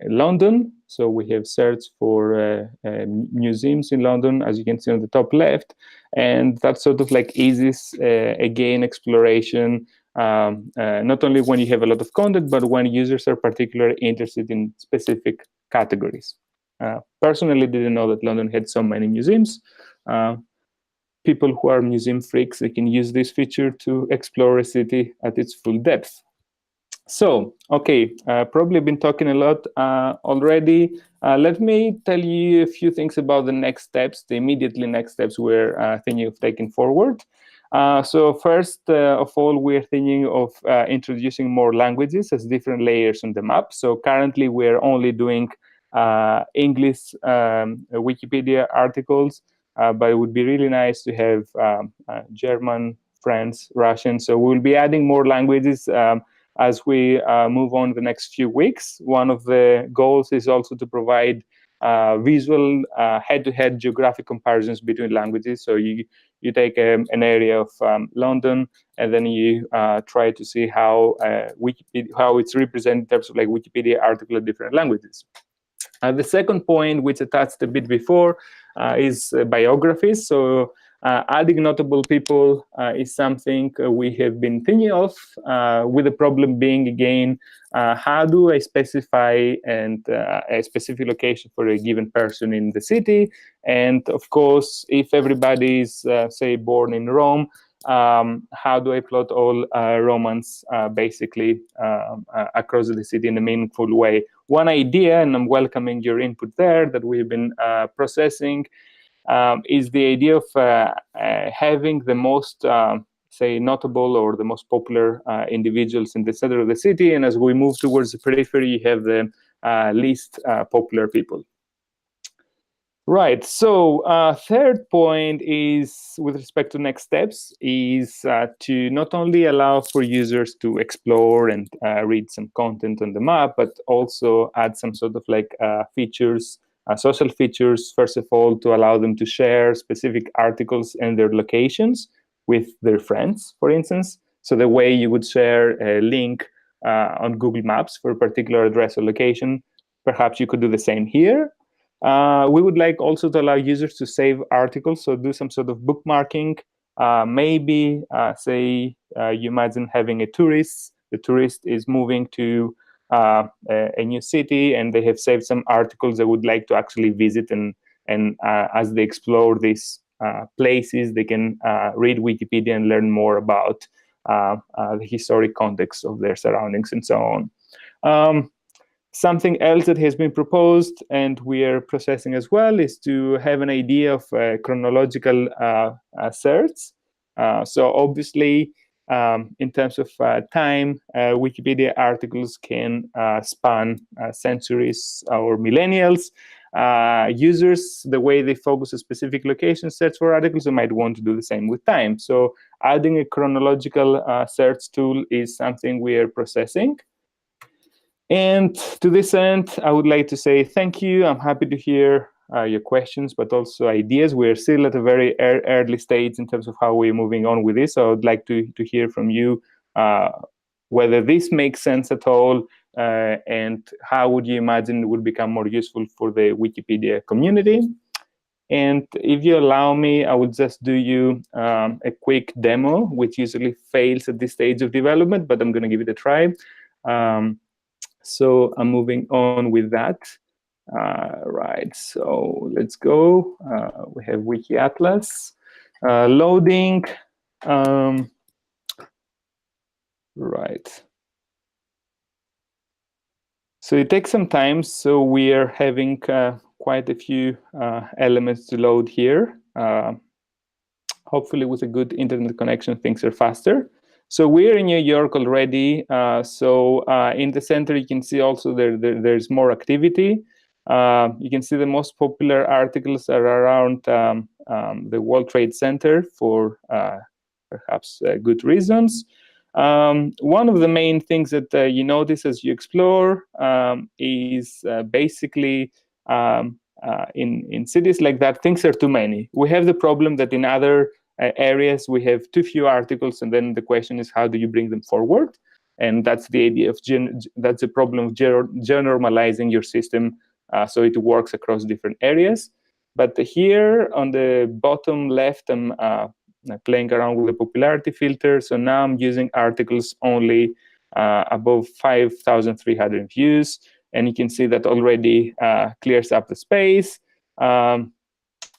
London. So we have searched for museums in London, as you can see on the top left, and that sort of like eases again exploration, not only when you have a lot of content, but when users are particularly interested in specific categories. Personally, didn't know that London had so many museums. People who are museum freaks, they can use this feature to explore a city at its full depth. So, okay, probably been talking a lot already. Let me tell you a few things about the next steps, the immediately next steps we're thinking of taking forward. So first of all, we're thinking of introducing more languages as different layers on the map. So currently we're only doing English Wikipedia articles, but it would be really nice to have German, French, Russian. So we'll be adding more languages as we move on the next few weeks. One of the goals is also to provide visual head-to-head geographic comparisons between languages. So you take an area of London, and then you try to see how it's represented in terms of like Wikipedia article in different languages. The second point, which I touched a bit before, is biographies. So Adding notable people is something we have been thinking of, with the problem being, again, how do I specify a specific location for a given person in the city? And of course, if everybody is, say, born in Rome, how do I plot all Romans basically across the city in a meaningful way? One idea, and I'm welcoming your input there, that we've been processing, is the idea of having the most, say, notable or the most popular individuals in the center of the city, and as we move towards the periphery, you have the least popular people. Right, so third point is, with respect to next steps, is to not only allow for users to explore and read some content on the map, but also add some sort of like features, social features, first of all, to allow them to share specific articles and their locations with their friends, for instance. So the way you would share a link on Google Maps for a particular address or location, perhaps you could do the same here. We would like also to allow users to save articles, so do some sort of bookmarking. Maybe, say, you imagine having a tourist. The tourist is moving to a new city, and they have saved some articles they would like to actually visit. And as they explore these places, they can read Wikipedia and learn more about the historic context of their surroundings and so on. Something else that has been proposed and we are processing as well is to have an idea of chronological search. So obviously, in terms of time, Wikipedia articles can span centuries or millennials. Users, the way they focus on specific locations, search for articles, they might want to do the same with time. So adding a chronological search tool is something we are processing. And to this end, I would like to say thank you. I'm happy to hear your questions, but also ideas. We're still at a very early stage in terms of how we're moving on with this. So I would like to hear from you whether this makes sense at all, and how would you imagine it would become more useful for the Wikipedia community. And if you allow me, I will just do you a quick demo, which usually fails at this stage of development, but I'm going to give it a try. So I'm moving on with that. Right, so let's go. We have Wiki Atlas loading. Right. So it takes some time. So we are having quite a few elements to load here. Hopefully with a good internet connection, things are faster. So we're in New York already. In the center, you can see also there's more activity. You can see the most popular articles are around the World Trade Center for perhaps good reasons. One of the main things that you notice as you explore is basically in cities like that, things are too many. We have the problem that in other areas we have too few articles, and then the question is, how do you bring them forward? And that's the idea of that's the problem of generalizing your system so it works across different areas. But here on the bottom left, I'm playing around with the popularity filter. So now I'm using articles only above 5,300 views, and you can see that already clears up the space.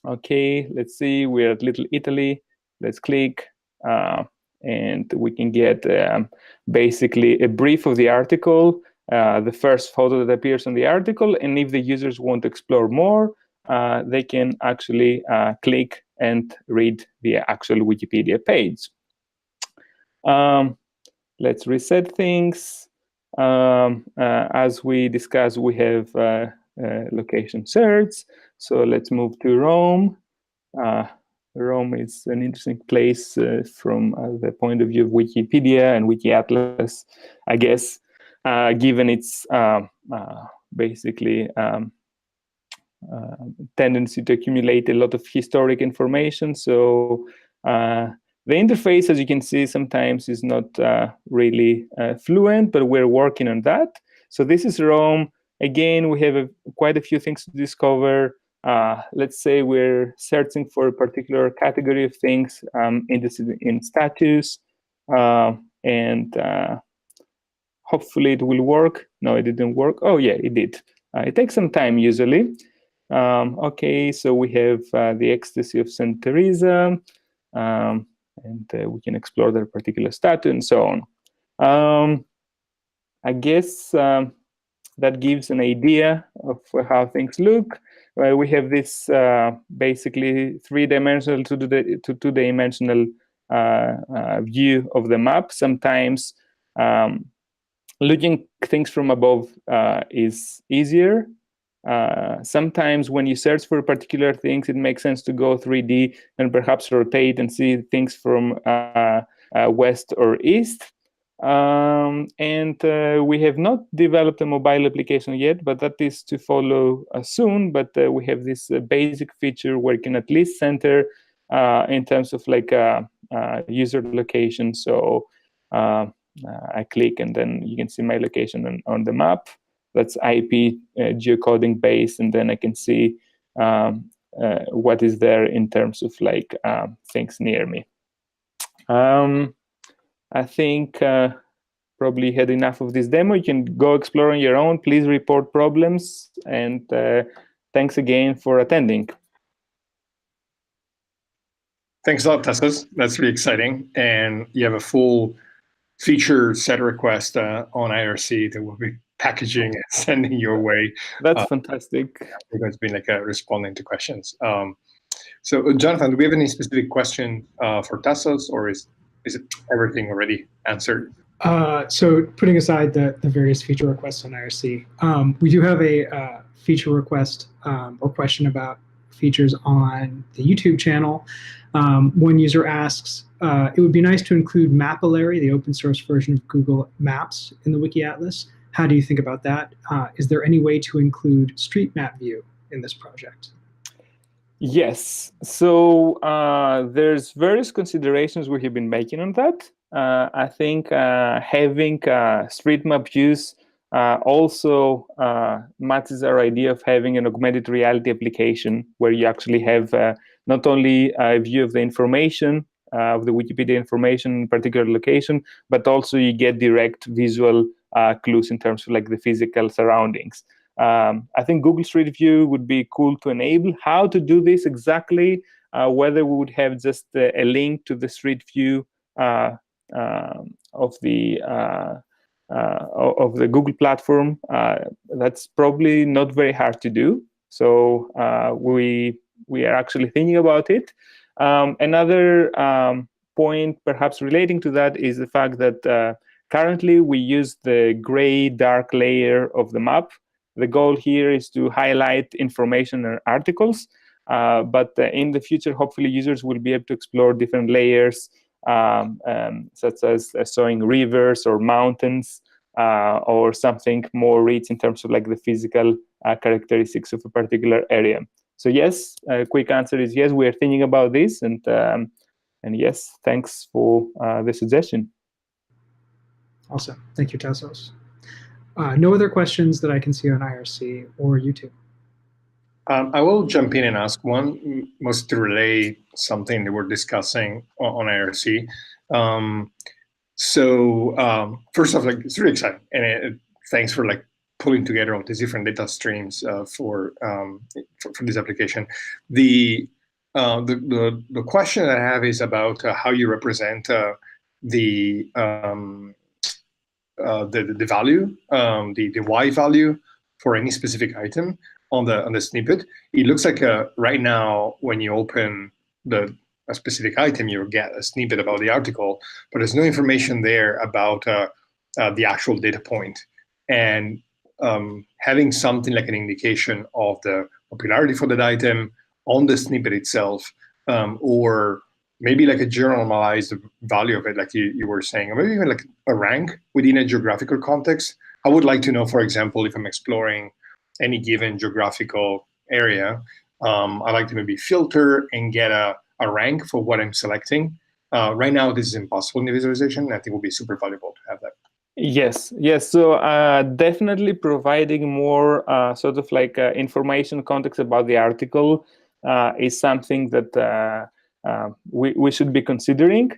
Okay, let's see, we're at Little Italy. Let's click, and we can get basically a brief of the article, the first photo that appears on the article, and if the users want to explore more, they can actually click and read the actual Wikipedia page. Let's reset things. As we discussed, we have location search. So let's move to Rome. Rome is an interesting place from the point of view of Wikipedia and Wiki Atlas, I guess, given its basically tendency to accumulate a lot of historic information. So the interface, as you can see, sometimes is not really fluent, but we're working on that. So this is Rome. Again, we have quite a few things to discover. let's say we're searching for a particular category of things interested in status, and hopefully it will work. No, it didn't work. Oh yeah, it did. It takes some time usually. Okay, so we have the ecstasy of St. Teresa, and we can explore their particular status and so on. I guess that gives an idea of how things look. We have this basically three-dimensional to two-dimensional view of the map. Sometimes looking things from above is easier. Sometimes when you search for particular things, it makes sense to go 3D and perhaps rotate and see things from west or east. And we have not developed a mobile application yet, but that is to follow soon. But we have this basic feature where you can at least center in terms of like user location. So I click and then you can see my location on the map. That's IP geocoding based, and then I can see what is there in terms of like things near me. I think probably had enough of this demo. You can go explore on your own. Please report problems, and thanks again for attending. Thanks a lot, Tassos. That's really exciting. And you have a full feature set request on IRC that we'll be packaging and sending your way. That's fantastic. We're going to be like responding to questions. So Jonathan, do we have any specific question for Tassos, or is it everything already answered? So putting aside the various feature requests on IRC, we do have a feature request or question about features on the YouTube channel. One user asks, it would be nice to include Mapillary, the open source version of Google Maps, in the Wiki Atlas. How do you think about that? Is there any way to include Street Map View in this project? Yes. So there's various considerations we have been making on that. I think having street map views also matches our idea of having an augmented reality application where you actually have not only a view of the information, of the Wikipedia information in a particular location, but also you get direct visual clues in terms of like the physical surroundings. I think Google Street View would be cool to enable. How to do this exactly, whether we would have just a link to the Street View of the Google platform, that's probably not very hard to do. So we are actually thinking about it. Another point perhaps relating to that is the fact that currently we use the gray dark layer of the map. The goal here is to highlight information and articles, but in the future, hopefully users will be able to explore different layers, such as showing rivers or mountains, or something more rich in terms of like the physical characteristics of a particular area. So yes, a quick answer is yes, we are thinking about this, and yes, thanks for the suggestion. Awesome. Thank you, Tassos. No other questions that I can see on IRC or YouTube. I will jump in and ask one, most to relay something that we're discussing on IRC. First off, like it's really exciting, and thanks for like pulling together all these different data streams for this application. The question that I have is about how you represent the value, the Y value for any specific item on the snippet. It looks like right now when you open a specific item, you get a snippet about the article, but there's no information there about the actual data point. And having something like an indication of the popularity for that item on the snippet itself, or maybe like a generalized value of it, like you were saying, or maybe even like a rank within a geographical context. I would like to know, for example, if I'm exploring any given geographical area, I like to maybe filter and get a rank for what I'm selecting. Right now, this is impossible in the visualization, and I think it would be super valuable to have that. Yes, yes. So definitely providing more sort of like information context about the article is something that we should be considering.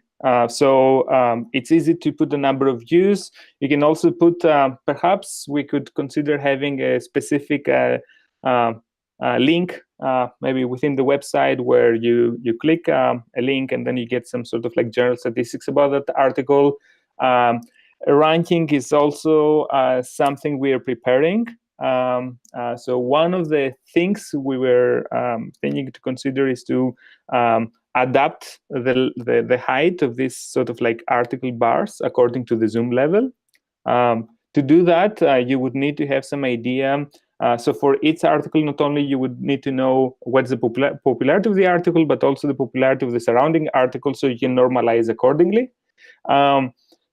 So it's easy to put a number of views. You can also put, perhaps we could consider having a specific link maybe within the website where you click a link and then you get some sort of like general statistics about that article. Ranking is also something we are preparing. So one of the things we were thinking to consider is to adapt the height of this sort of like article bars according to the zoom level. To do that, you would need to have some idea. So for each article, not only you would need to know what's the popularity of the article, but also the popularity of the surrounding article, so you can normalize accordingly.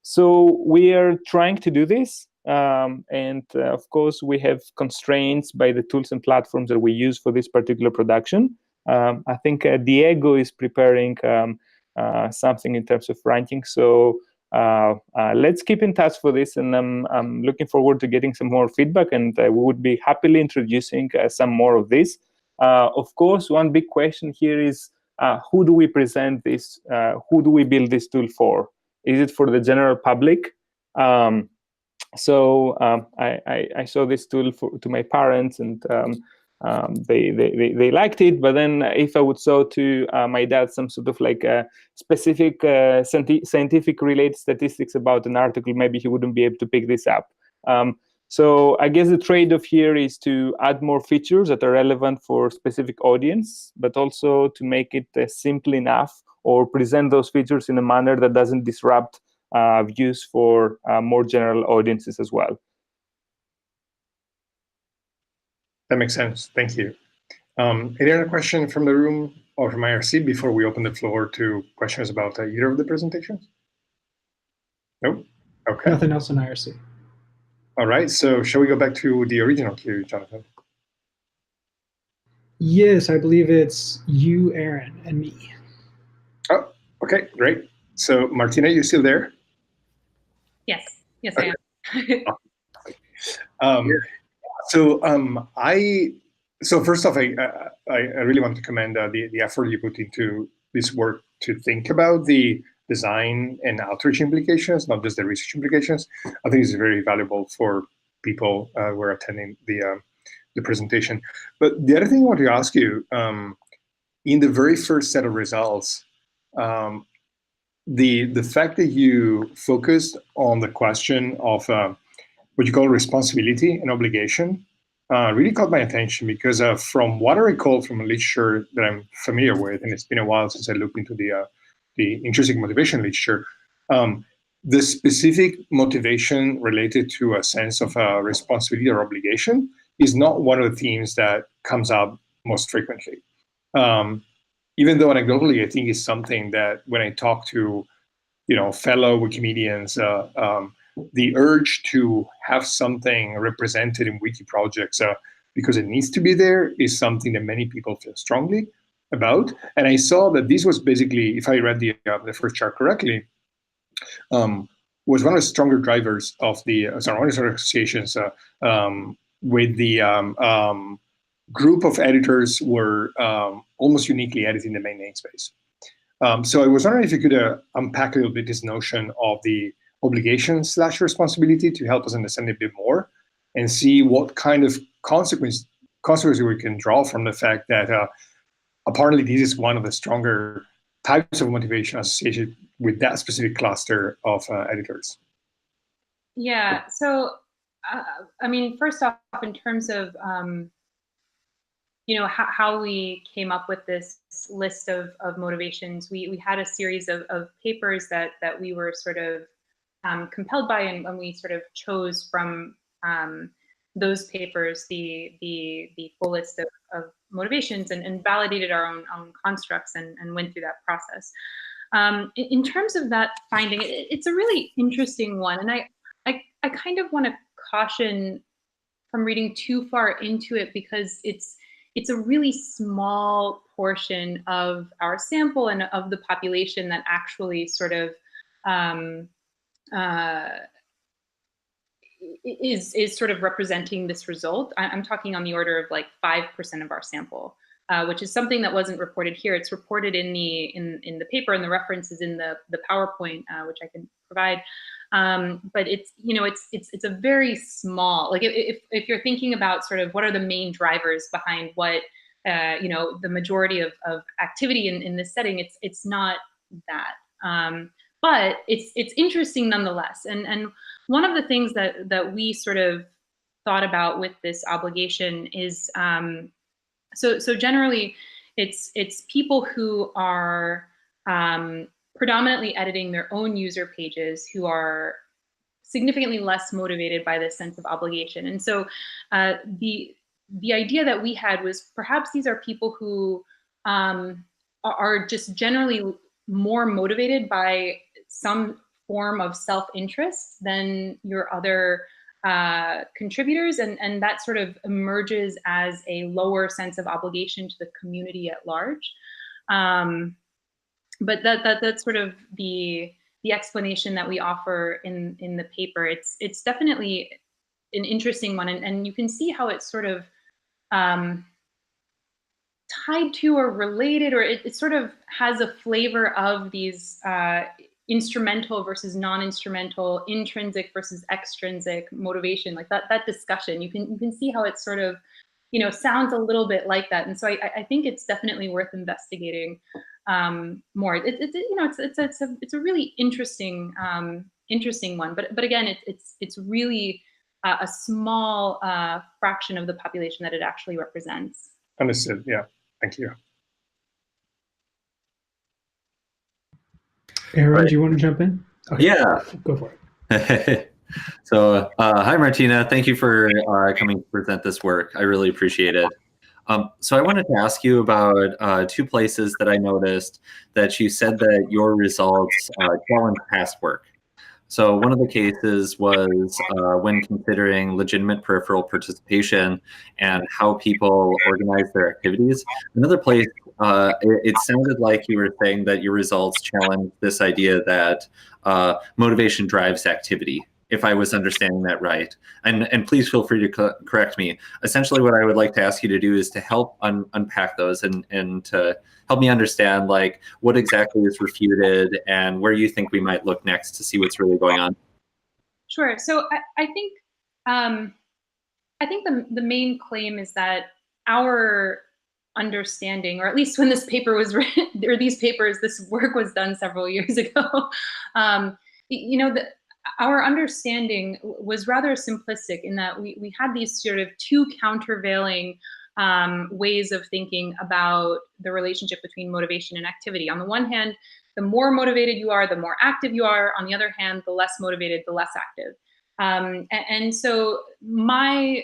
So we are trying to do this. And of course, we have constraints by the tools and platforms that we use for this particular production. I think Diego is preparing something in terms of ranking. So let's keep in touch for this. And I'm looking forward to getting some more feedback. And we would be happily introducing some more of this. Of course, one big question here is, who do we present this? Who do we build this tool for? Is it for the general public? So I showed this tool to my parents, and they liked it. But then if I would show to my dad some sort of like specific scientific related statistics about an article, maybe he wouldn't be able to pick this up. So I guess the trade-off here is to add more features that are relevant for specific audience, but also to make it simple enough or present those features in a manner that doesn't disrupt views for more general audiences as well. That makes sense. Thank you. Any other question from the room or from IRC before we open the floor to questions about either of the presentations? Nope. Okay. Nothing else in IRC. All right. So shall we go back to the original queue, Jonathan? Yes, I believe it's you, Aaron, and me. Oh, okay, great. So Martina, you still there? Yes, yes, I am. So first off, I really want to commend the effort you put into this work to think about the design and outreach implications, not just the research implications. I think it's very valuable for people who are attending the presentation. But the other thing I want to ask you, in the very first set of results, the fact that you focused on the question of what you call responsibility and obligation really caught my attention, because from what I recall from a literature that I'm familiar with, and it's been a while since I looked into the intrinsic motivation literature, the specific motivation related to a sense of responsibility or obligation is not one of the themes that comes up most frequently. Even though anecdotally, I think is something that when I talk to fellow Wikimedians, the urge to have something represented in wiki projects because it needs to be there is something that many people feel strongly about. And I saw that this was basically, if I read the first chart correctly, was one of the stronger drivers of the one of the associations with the group of editors were almost uniquely editing the main namespace. So I was wondering if you could unpack a little bit this notion of the obligation/responsibility to help us understand it a bit more and see what kind of consequences we can draw from the fact that apparently this is one of the stronger types of motivation associated with that specific cluster of editors. Yeah, so I mean, first off, in terms of how we came up with this list of motivations, we had a series of papers that we were sort of compelled by, and we sort of chose from those papers the full list of motivations and validated our own constructs and went through that process. In terms of that finding, it's a really interesting one, and I kind of want to caution from reading too far into it, because it's a really small portion of our sample and of the population that actually sort of is sort of representing this result. I'm talking on the order of like 5% of our sample, which is something that wasn't reported here. It's reported in the paper, and the reference is in the PowerPoint, which I can provide. But it's it's a very small, like if you're thinking about sort of what are the main drivers behind what the majority of activity in this setting, it's not that. But it's interesting nonetheless. And one of the things that we sort of thought about with this obligation is so generally it's people who are predominantly editing their own user pages who are significantly less motivated by this sense of obligation. And so the idea that we had was perhaps these are people who are just generally more motivated by some form of self-interest than your other contributors, and that sort of emerges as a lower sense of obligation to the community at large. But that's sort of the explanation that we offer in the paper. It's definitely an interesting one, and you can see how it's sort of tied to or related, or it sort of has a flavor of these instrumental versus non-instrumental, intrinsic versus extrinsic motivation, like that discussion. You can see how it sort of sounds a little bit like that, and so I think it's definitely worth investigating more. It's a really interesting one, but again, it's really a small fraction of the population that it actually represents. Understood. Yeah. Thank you. Aaron, do you want to jump in? Okay. Yeah. Go for it. So, hi, Martina. Thank you for coming to present this work. I really appreciate it. So I wanted to ask you about 2 places that I noticed that you said that your results challenge past work. So one of the cases was when considering legitimate peripheral participation and how people organize their activities. Another place, it sounded like you were saying that your results challenge this idea that motivation drives activity, if I was understanding that right. And please feel free to correct me. Essentially, what I would like to ask you to do is to help unpack those and to help me understand like what exactly is refuted and where you think we might look next to see what's really going on. Sure. So I think the main claim is that our understanding, or at least when this paper was written, or this work was done several years ago, our understanding was rather simplistic in that we had these sort of 2 countervailing ways of thinking about the relationship between motivation and activity. On the one hand, the more motivated you are, the more active you are. On the other hand, the less motivated, the less active. And so my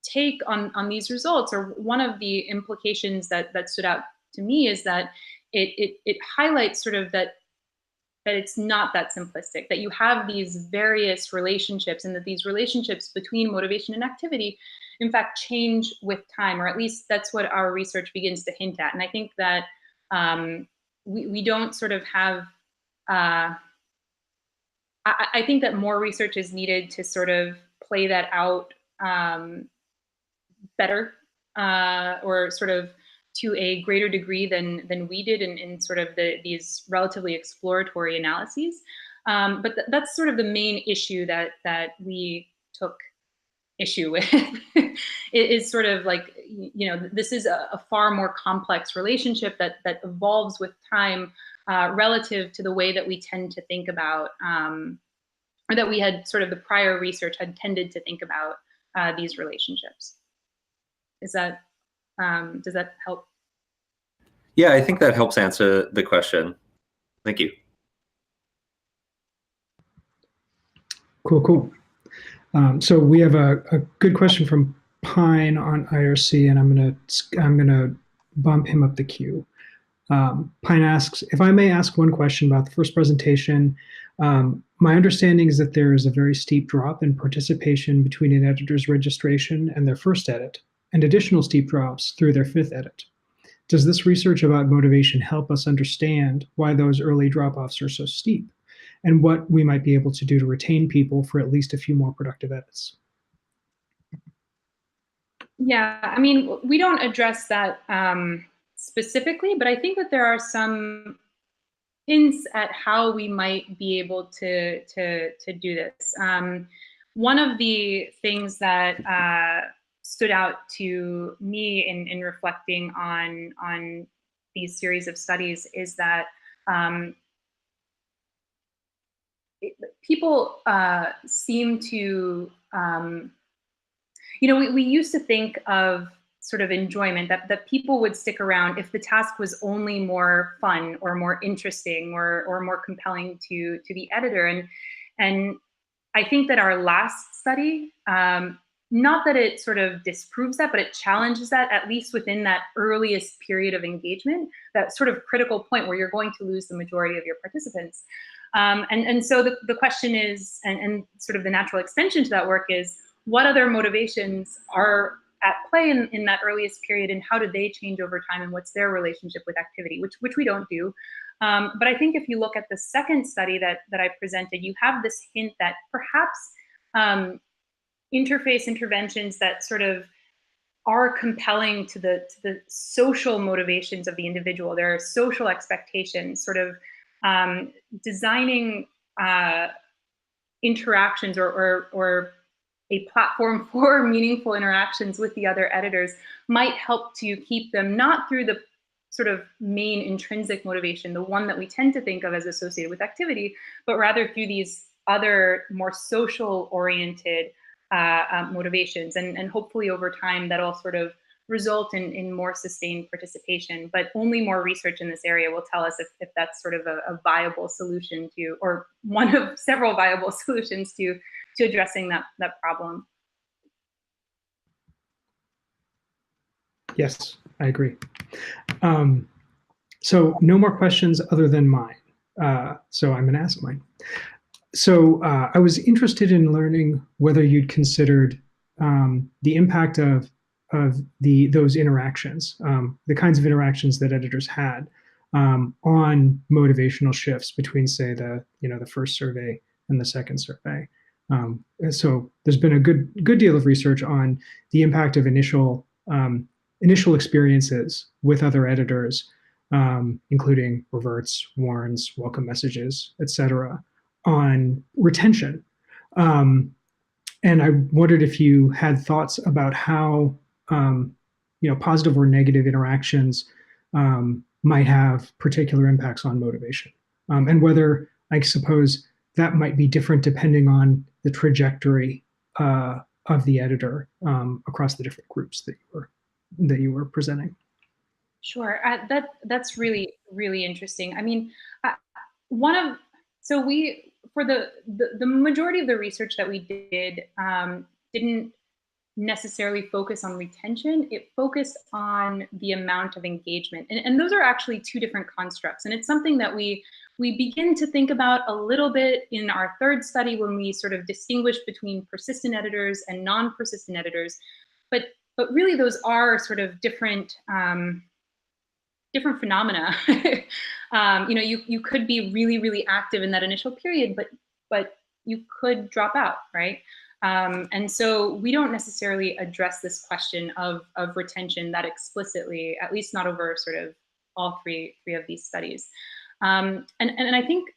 take on these results, or one of the implications that stood out to me, is that it highlights sort of that it's not that simplistic, that you have these various relationships, and that these relationships between motivation and activity, in fact, change with time, or at least that's what our research begins to hint at. And I think that we don't sort of have, I think that more research is needed to sort of play that out better, or sort of to a greater degree than we did in sort of these relatively exploratory analyses. But that's sort of the main issue that we took issue with. It is sort of like, this is a far more complex relationship that evolves with time relative to the way that we tend to think about, or that we had sort of the prior research had tended to think about these relationships. Does that help? Yeah, I think that helps answer the question. Thank you. Cool. So we have a good question from Pine on IRC, and I'm gonna bump him up the queue. Pine asks, if I may ask one question about the first presentation. My understanding is that there is a very steep drop in participation between an editor's registration and their first edit, and additional steep drops through their 5th edit. Does this research about motivation help us understand why those early drop-offs are so steep? and what we might be able to do to retain people for at least a few more productive edits. Yeah, I mean, we don't address that specifically, but I think that there are some hints at how we might be able to do this. One of the things that stood out to me in reflecting on these series of studies is that people seem to, we used to think of sort of enjoyment, that people would stick around if the task was only more fun or more interesting or more compelling to the editor. And I think that our last study, not that it sort of disproves that, but it challenges that, at least within that earliest period of engagement, that sort of critical point where you're going to lose the majority of your participants. And so the question is, and sort of the natural extension to that work is, what other motivations are at play in that earliest period, and how do they change over time, and what's their relationship with activity, which we don't do. But I think if you look at the second study that I presented, you have this hint that perhaps interface interventions that sort of are compelling to the social motivations of the individual. There are social expectations, sort of designing interactions or a platform for meaningful interactions with the other editors might help to keep them not through the sort of main intrinsic motivation, the one that we tend to think of as associated with activity, but rather through these other more social oriented motivations. And hopefully over time that'll sort of result in more sustained participation, but only more research in this area will tell us if that's sort of a viable solution to, or one of several viable solutions to addressing that problem. Yes, I agree. So no more questions other than mine. So I'm gonna ask mine. So I was interested in learning whether you'd considered the impact of those interactions, the kinds of interactions that editors had on motivational shifts between, say, the first survey and the second survey. So there's been a good deal of research on the impact of initial experiences with other editors, including reverts, warns, welcome messages, etc., on retention. And I wondered if you had thoughts about how positive or negative interactions might have particular impacts on motivation, and whether, I suppose, that might be different depending on the trajectory of the editor across the different groups that you were presenting. Sure, that's really, really interesting. I mean, for the majority of the research that we did didn't necessarily focus on retention. It focused on the amount of engagement, and those are actually two different constructs. And it's something that we begin to think about a little bit in our third study when we sort of distinguish between persistent editors and non-persistent editors. But really, those are sort of different phenomena. You could be really, really active in that initial period, but you could drop out, right? And so we don't necessarily address this question of retention that explicitly, at least not over sort of all three of these studies. And I think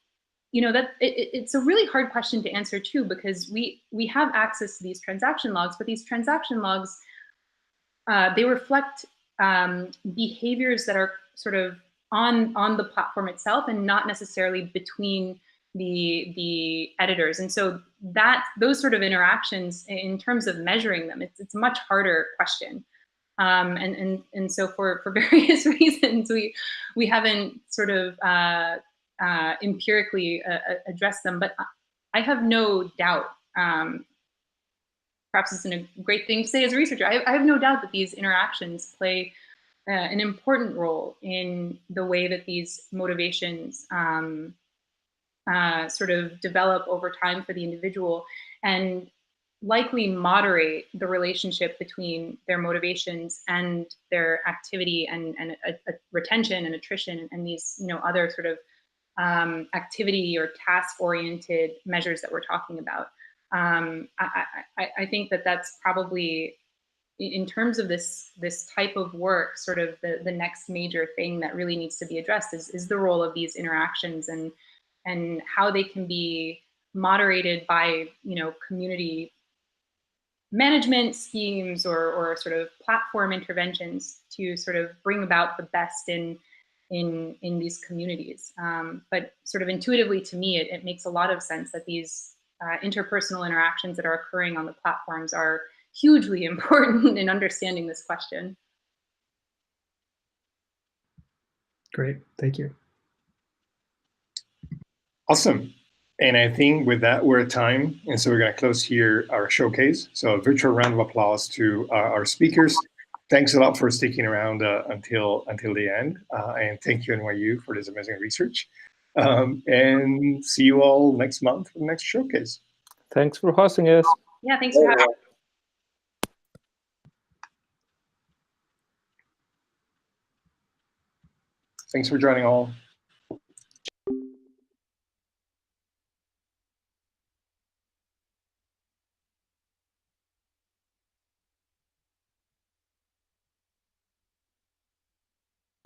that it's a really hard question to answer too, because we have access to these transaction logs, but these transaction logs, they reflect behaviors that are sort of on the platform itself and not necessarily between the editors. And so those sort of interactions, in terms of measuring them, it's a much harder question. And so for various reasons, we haven't sort of empirically addressed them. But I have no doubt, perhaps it's a great thing to say as a researcher, I have no doubt that these interactions play an important role in the way that these motivations sort of develop over time for the individual, and likely moderate the relationship between their motivations and their activity and retention and attrition and these other sort of activity or task-oriented measures that we're talking about. I think that that's probably, in terms of this type of work, sort of the next major thing that really needs to be addressed is the role of these interactions and how they can be moderated by, you know, community management schemes or sort of platform interventions to sort of bring about the best in these communities. But sort of intuitively to me, it makes a lot of sense that these interpersonal interactions that are occurring on the platforms are hugely important in understanding this question. Great, thank you. Awesome. And I think with that, we're at time. And so we're going to close here our showcase. So a virtual round of applause to our speakers. Thanks a lot for sticking around until the end. And thank you, NYU, for this amazing research. And see you all next month for the next showcase. Thanks for hosting us. Yeah, thanks for having me. Thanks for joining all.